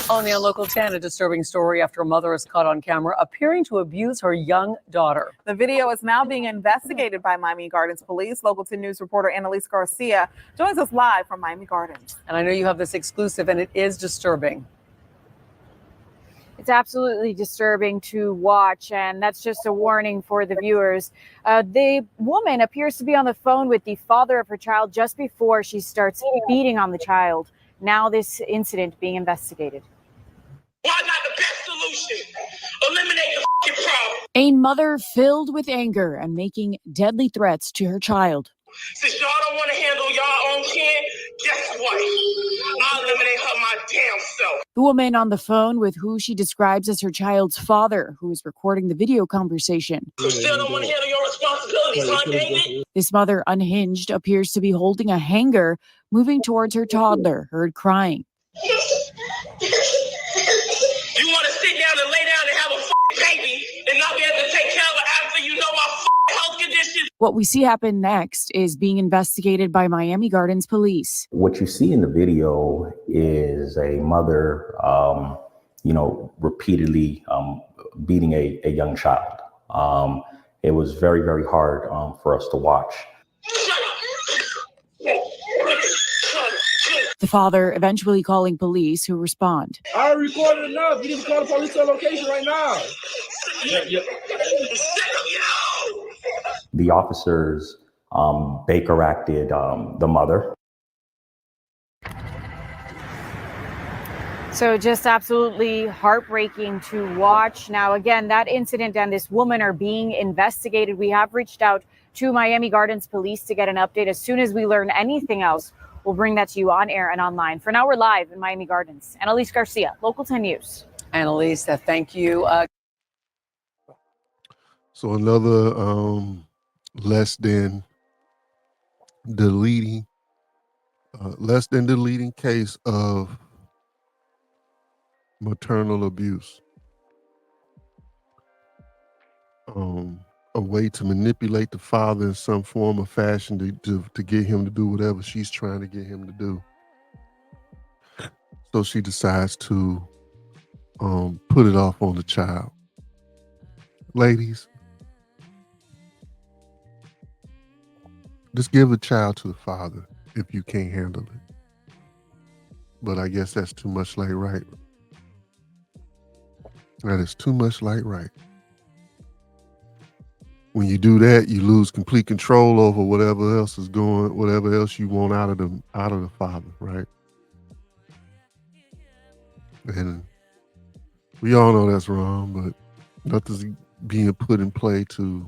On the Local 10, a disturbing story after a mother is caught on camera appearing to abuse her young daughter. The video is now being investigated by Miami Gardens Police. Local 10 News reporter Annalise Garcia joins us live from Miami Gardens. And I know you have this exclusive, and it is disturbing. It's absolutely disturbing to watch, and that's just a warning for the viewers. The woman appears to be on the phone with the father of her child just before she starts beating on the child. Now this incident being investigated. Why not the best solution? Eliminate the problem. A mother filled with anger and making deadly threats to her child. Since y'all don't want to handle y'all own kid, guess what? I'll eliminate her my damn self. The woman on the phone with who she describes as her child's father, who is recording the video conversation. You still don't want to handle your responsibilities, huh, David? This mother, unhinged, appears to be holding a hanger, moving towards her toddler, heard crying. You want to sit down and lay down and have a baby and not be able to take care of it after you know my health conditions? What we see happen next is being investigated by Miami Gardens Police. What you see in the video is a mother, repeatedly beating a young child. It was very, very hard for us to watch. The father eventually calling police, who respond. I recorded enough. You need to call the police location right now. The officers Baker acted the mother. So just absolutely heartbreaking to watch. Now, again, that incident and this woman are being investigated. We have reached out to Miami Gardens Police to get an update. As soon as we learn anything else, we'll bring that to you on air and online. For now, we're live in Miami Gardens. Annalise Garcia, Local 10 News. Annalise, thank you. So another less than deleting case of maternal abuse. A way to manipulate the father in some form or fashion to get him to do whatever she's trying to get him to do. So she decides to put it off on the child. Ladies, just give the child to the father if you can't handle it. But I guess that's too much like right. That is too much like right. When you do that, you lose complete control over whatever else is going, whatever else you want out of the father, right? And we all know that's wrong, but nothing's being put in play to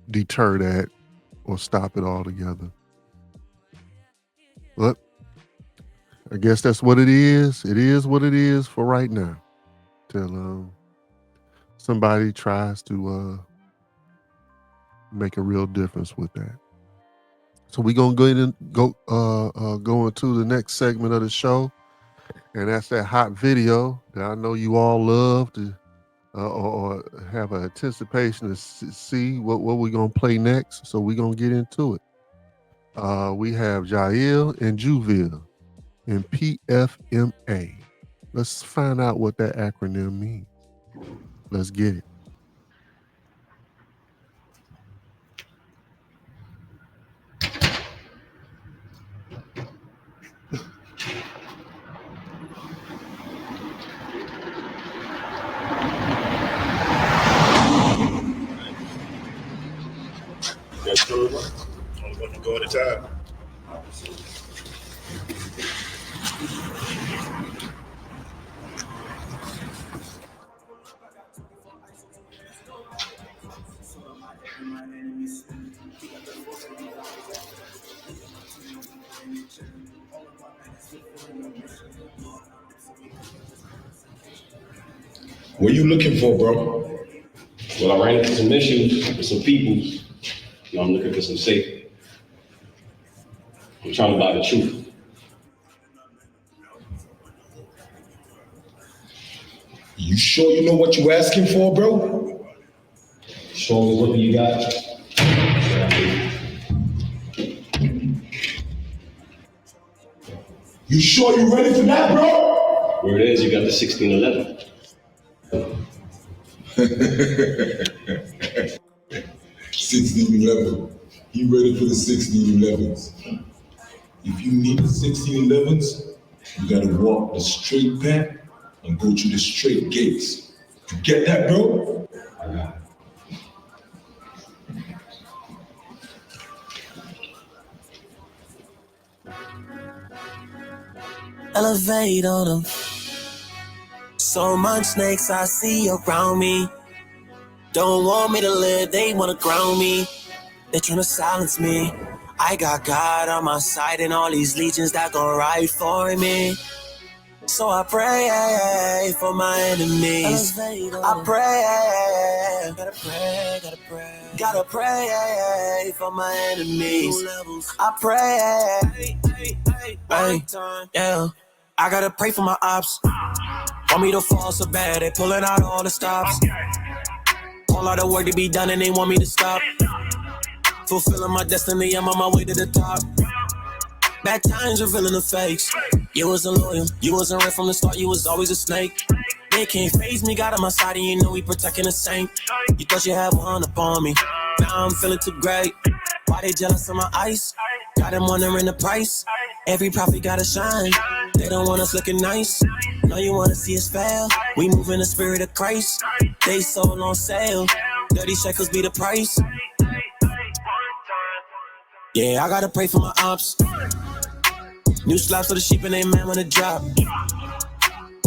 deter that or stop it altogether. But I guess that's what it is. It is what it is for right now. Till somebody tries to make a real difference with that. So we're gonna go into the next segment of the show, and that's that hot video that I know you all love to or have an anticipation to see what we're gonna play next. So we're gonna get into it. We have Jael and Juville in PFMA. Let's find out what that acronym means. Let's get it. That's true. Only one to go at a time. What are you looking for, bro? Well, I ran into some issues with some people. You know, I'm looking for some safety. I'm trying to buy the truth. You sure you know what you're asking for, bro? Show me what you got. You sure you ready for that, bro? Where it is, you got the 1611. 1611. You ready for the 1611s? If you need the 1611s, you gotta walk the straight path and go through the straight gates. You get that, bro? I got it. Elevate on them. So much snakes I see around me. Don't want me to live, they wanna ground me. They tryna silence me. I got God on my side and all these legions that gon' ride for me. So I pray for my enemies. I pray, gotta pray for my enemies. I pray, yeah. I gotta pray for my ops. Want me to fall so bad, they pulling out all the stops. All out of work to be done and they want me to stop. Fulfilling my destiny, I'm on my way to the top. Bad times revealing the fakes. You wasn't loyal, you wasn't real from the start, you was always a snake. They can't phase me, got on my side and you know we protecting the saint. You thought you had one up on me, now I'm feeling too great. Why they jealous of my ice? Got them wondering the price. Every prophet gotta shine, they don't want us looking nice. No, you wanna see us fail, we move in the spirit of Christ. They sold on sale, 30 shekels be the price. Yeah, I gotta pray for my ops. New slaps for the sheep and they man wanna drop.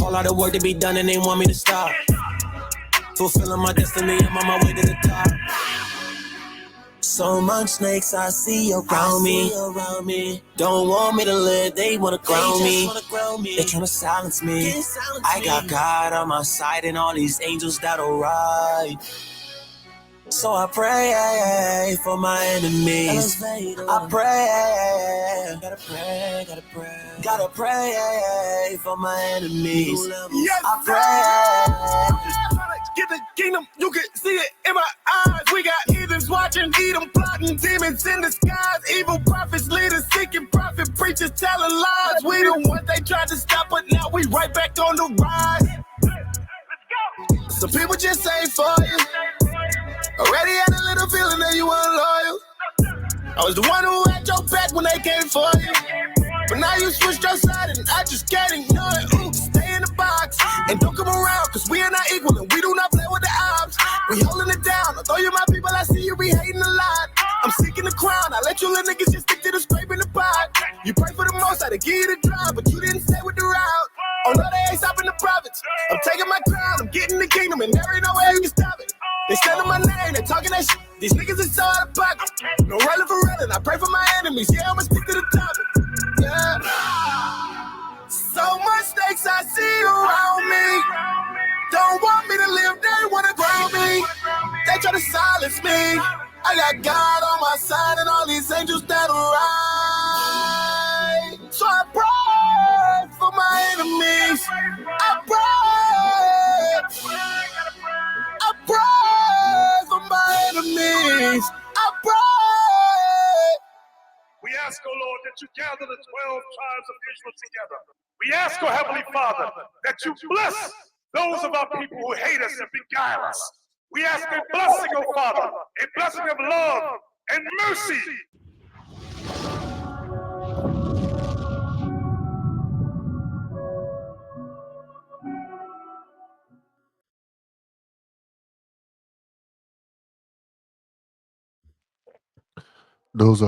All out of work to be done and they want me to stop. Fulfilling my destiny, I'm on my way to the top. So much snakes I see around me. Don't want me to live, they wanna ground me. They tryna silence me. I got God on my side and all these angels that'll ride. So I pray for my enemies. I pray, gotta pray for my enemies. Yes, I pray. Get the kingdom, you can see it in my eyes. We got heathens watching, Edom plotting, demons in disguise. Evil prophets, leaders seeking profit, preachers telling lies. We the ones they tried to stop, but now we right back on the rise. Some people just ain't for you. Already had a little feeling that you weren't loyal. I was the one who had your back when they came for you. But now you switched your side and I just can't ignore it. Ooh, stay in the box and don't come around, cause we are not equal and we do not play with the odds. We holding it down, although you're my people, I see you be hating a lot. I'm seeking the crown, I let you little niggas just stick to the scrape in the pot. You pray for the most, I to give you the drive, but you didn't stay with the route. Oh no, they ain't stopping the profits. I'm taking my crown, I'm getting the kingdom, and there ain't no way you can stop it. They standing my name, they talking that shit. These niggas is so out of pocket. No running for running, I pray for my enemies. Yeah, I'ma stick to the topic. Yeah. So much snakes I see around me. Don't want me to live, they wanna ground me. They try to silence me. I got God on my side and all these angels that'll ride. So I pray for my enemies. I pray. I pray for my enemies. I pray. We ask, O Lord, that you gather the 12 tribes of Israel together. We ask, O Heavenly Father, that you bless those of our people who hate us and beguile us. We ask a blessing, O Father, a blessing of love and mercy. Those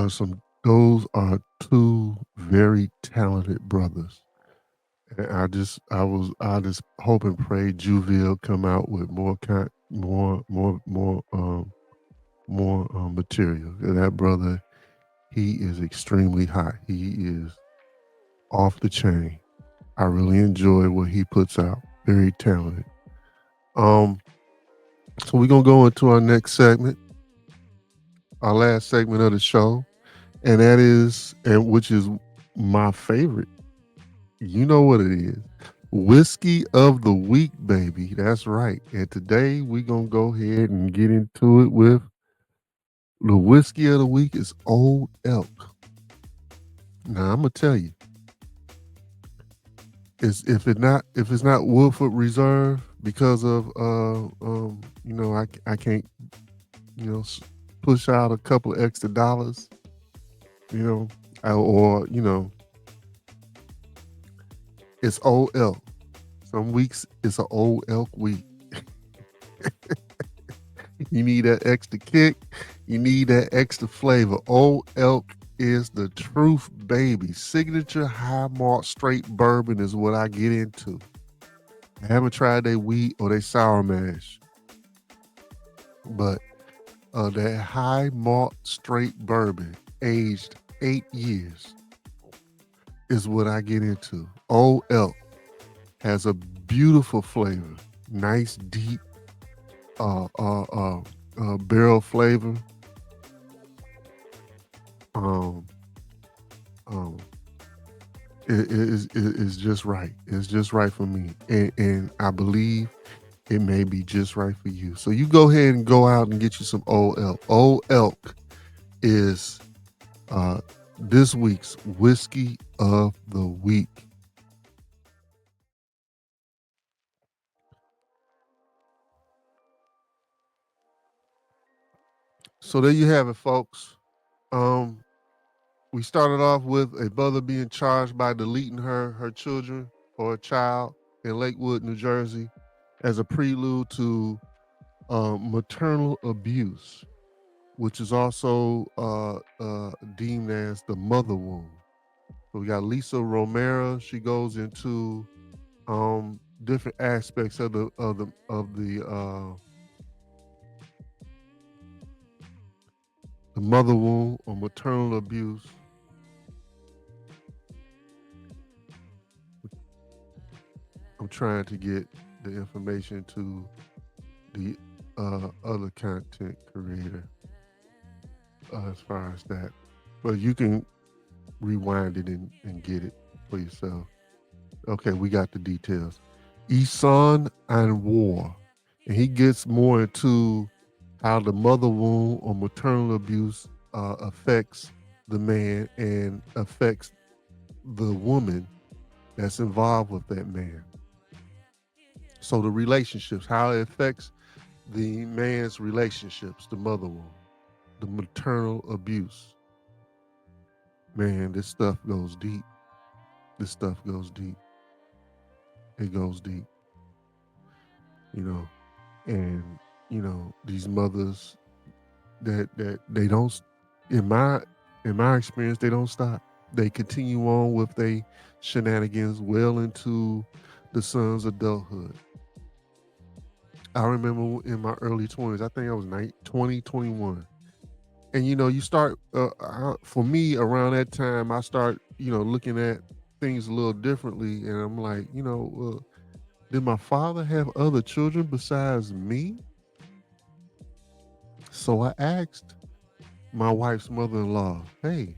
are two very talented brothers. And I just hope and pray Juville come out with more material. That brother, he is extremely hot. He is off the chain. I really enjoy what he puts out. Very talented. So we're gonna go into our next segment, our last segment of the show, and that is, and which is my favorite. You know what it is. Whiskey of the week, baby. That's right. And today we're gonna go ahead and get into it with the whiskey of the week is Old Elk. Now I'm gonna tell you, if it's not Woodford Reserve because of I can't push out a couple of extra dollars, or it's Old Elk. Some weeks it's an Old Elk week. You need that extra kick. You need that extra flavor. Old Elk is the truth, baby. Signature high malt straight bourbon is what I get into. I haven't tried their wheat or their sour mash, but that high malt straight bourbon aged 8 years is what I get into. Old Elk has a beautiful flavor, nice deep barrel flavor. It is just right. It's just right for me, and I believe it may be just right for you. So you go ahead and go out and get you some Old Elk. Old Elk is this week's whiskey of the week. So there you have it, folks. We started off with a mother being charged by deleting her children or a child in Lakewood, New Jersey, as a prelude to maternal abuse. which is also deemed as the mother wound. So we got Lisa Romero. She goes into different aspects of the mother wound or maternal abuse. I'm trying to get the information to the other content creator as far as that, but you can rewind it and get it for yourself. Okay, we got the details. Isan and War, and he gets more into how the mother wound or maternal abuse affects the man and affects the woman that's involved with that man. So the relationships, how it affects the man's relationships, the mother wound, the maternal abuse. Man, this stuff goes deep. This stuff goes deep. It goes deep. You know, and these mothers that they don't, in my experience, they don't stop. They continue on with their shenanigans well into the son's adulthood. I remember in my early 20s, I think I was 20, 21. And you start for me around that time, I start looking at things a little differently, and I'm like, did my father have other children besides me? So I asked my wife's mother-in-law, hey,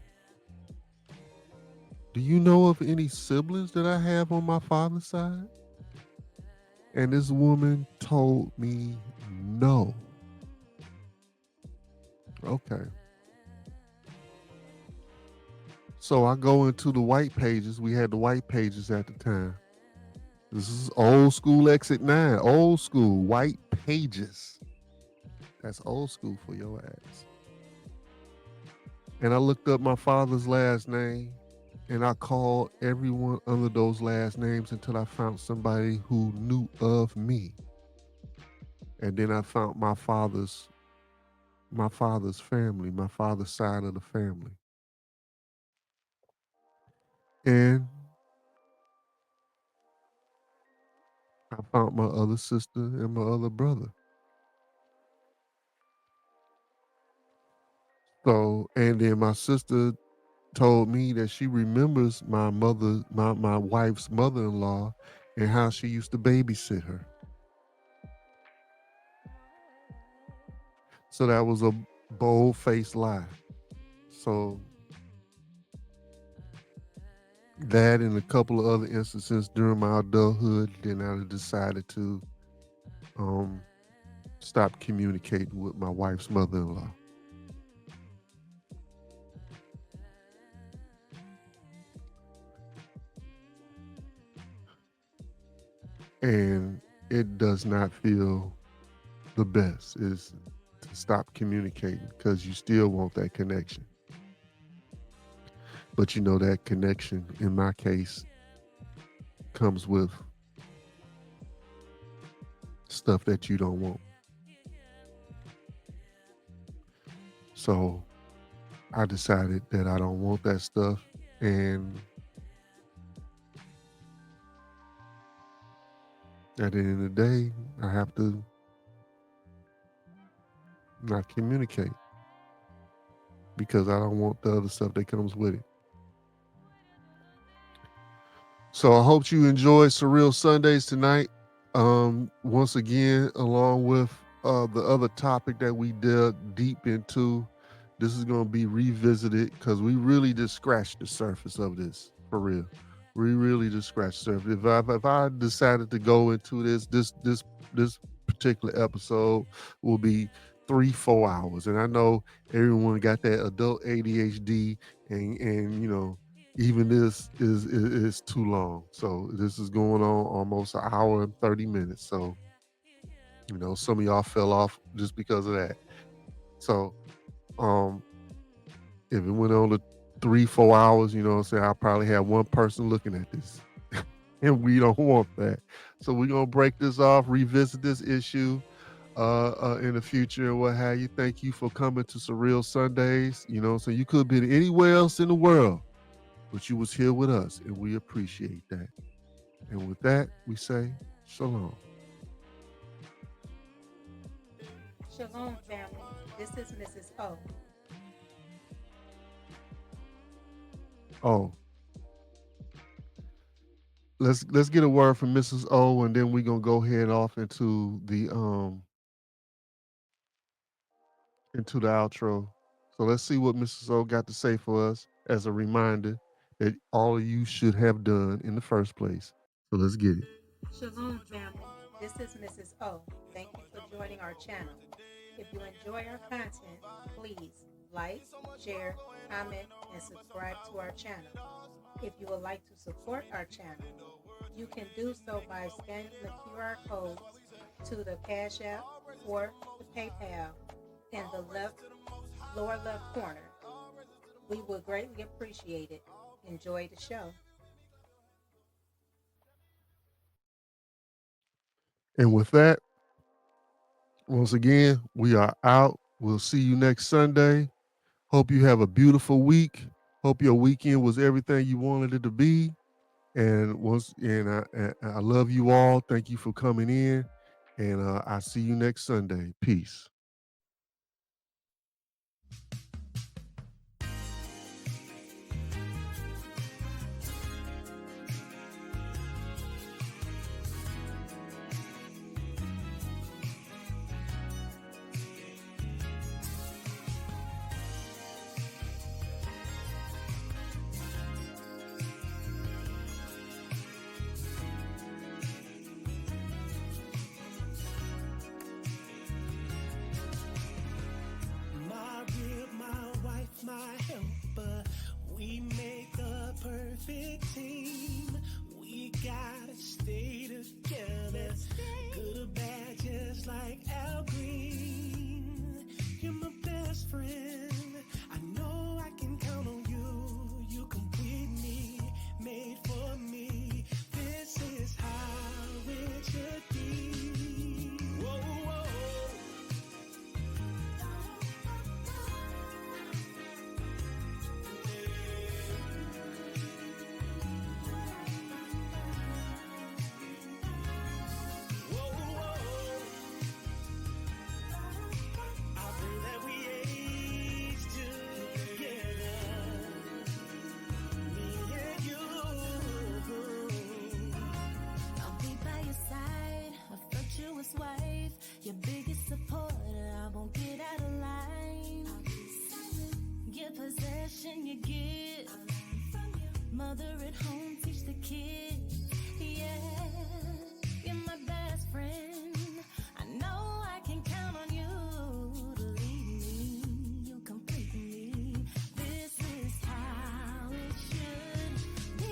do you know of any siblings that I have on my father's side? And this woman told me no. Okay. So I go into the white pages. We had the white pages at the time. This is old school Exit 9. Old school white pages. That's old school for your ass. And I looked up my father's last name, and I called everyone under those last names until I found somebody who knew of me. And then I found my father's family, my father's side of the family. And I found my other sister and my other brother. So, and then my sister told me that she remembers my wife's mother-in-law and how she used to babysit her. So that was a bold-faced lie. So that and a couple of other instances during my adulthood, then I decided to stop communicating with my wife's mother-in-law. And it does not feel the best is to stop communicating because you still want that connection. But that connection, in my case, comes with stuff that you don't want. So I decided that I don't want that stuff. And at the end of the day, I have to not communicate because I don't want the other stuff that comes with it. So I hope you enjoyed Surreal Sundays tonight. Once again, along with the other topic that we dug deep into, this is going to be revisited because we really just scratched the surface of this, for real. We really just scratched the surface. If I decided to go into this particular episode will be 3-4 hours, and I know everyone got that adult ADHD, and even this is too long. So this is going on almost an hour and 30 minutes. So, some of y'all fell off just because of that. So, if it went on to 3-4 hours, I'll probably have one person looking at this. And we don't want that. So we're going to break this off, revisit this issue. in the future and what have you. Thank you for coming to Surreal Sundays. So you could have been anywhere else in the world, but you was here with us, and we appreciate that. And with that, we say shalom. Shalom, family. This is Mrs. O. Oh, let's get a word from Mrs. O, and then we're gonna go head off into the outro. So let's see what Mrs. O got to say for us as a reminder that all of you should have done in the first place. So let's get it. Shalom, family. This is Mrs. O. Thank you for joining our channel. If you enjoy our content, please like, share, comment, and subscribe to our channel. If you would like to support our channel, you can do so by scanning the QR codes to the Cash App or the PayPal in the lower left corner. We would greatly appreciate it. Enjoy the show. And with that, once again, we are out. We'll see you next Sunday. Hope you have a beautiful week. Hope your weekend was everything you wanted it to be. And I love you all. Thank you for coming in. And I'll see you next Sunday. Peace. My rib, my wife, my helper. We make a perfect team. We gotta stay together. Good or bad, just like Al Green. You're my best friend. I know I can count on you. You complete me, made for me. This is how it should be. Whoa, whoa. Wife, your biggest supporter, I won't get out of line. Give possession, you give. Mother at home, teach the kids. Yeah, you're my best friend. I know I can count on you to lead me. You complete me. This is how it should be.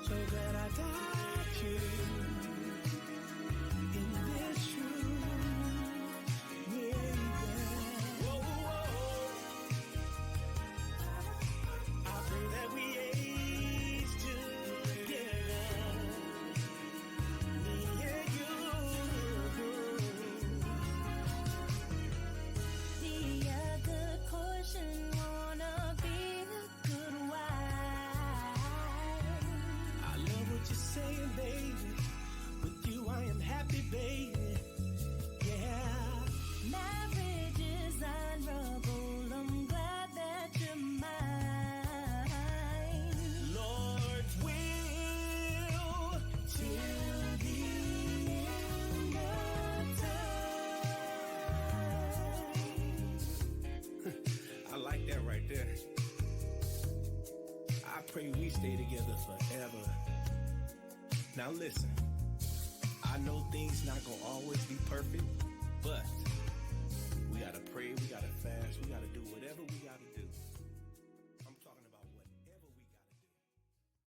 So glad I got you in this room. Yeah, whoa, whoa. I pray that we age together. Me and you. Be a good portion, wanna be a good wife. I love what you're saying, baby. With you, I am happy, baby. Yeah. Marriage is honorable. I'm glad that you're mine. Lord's will till the end of time. I like that right there. I pray we stay together forever. Now listen, I I know things not gonna always be perfect, but we gotta pray, we gotta fast, we gotta do whatever we gotta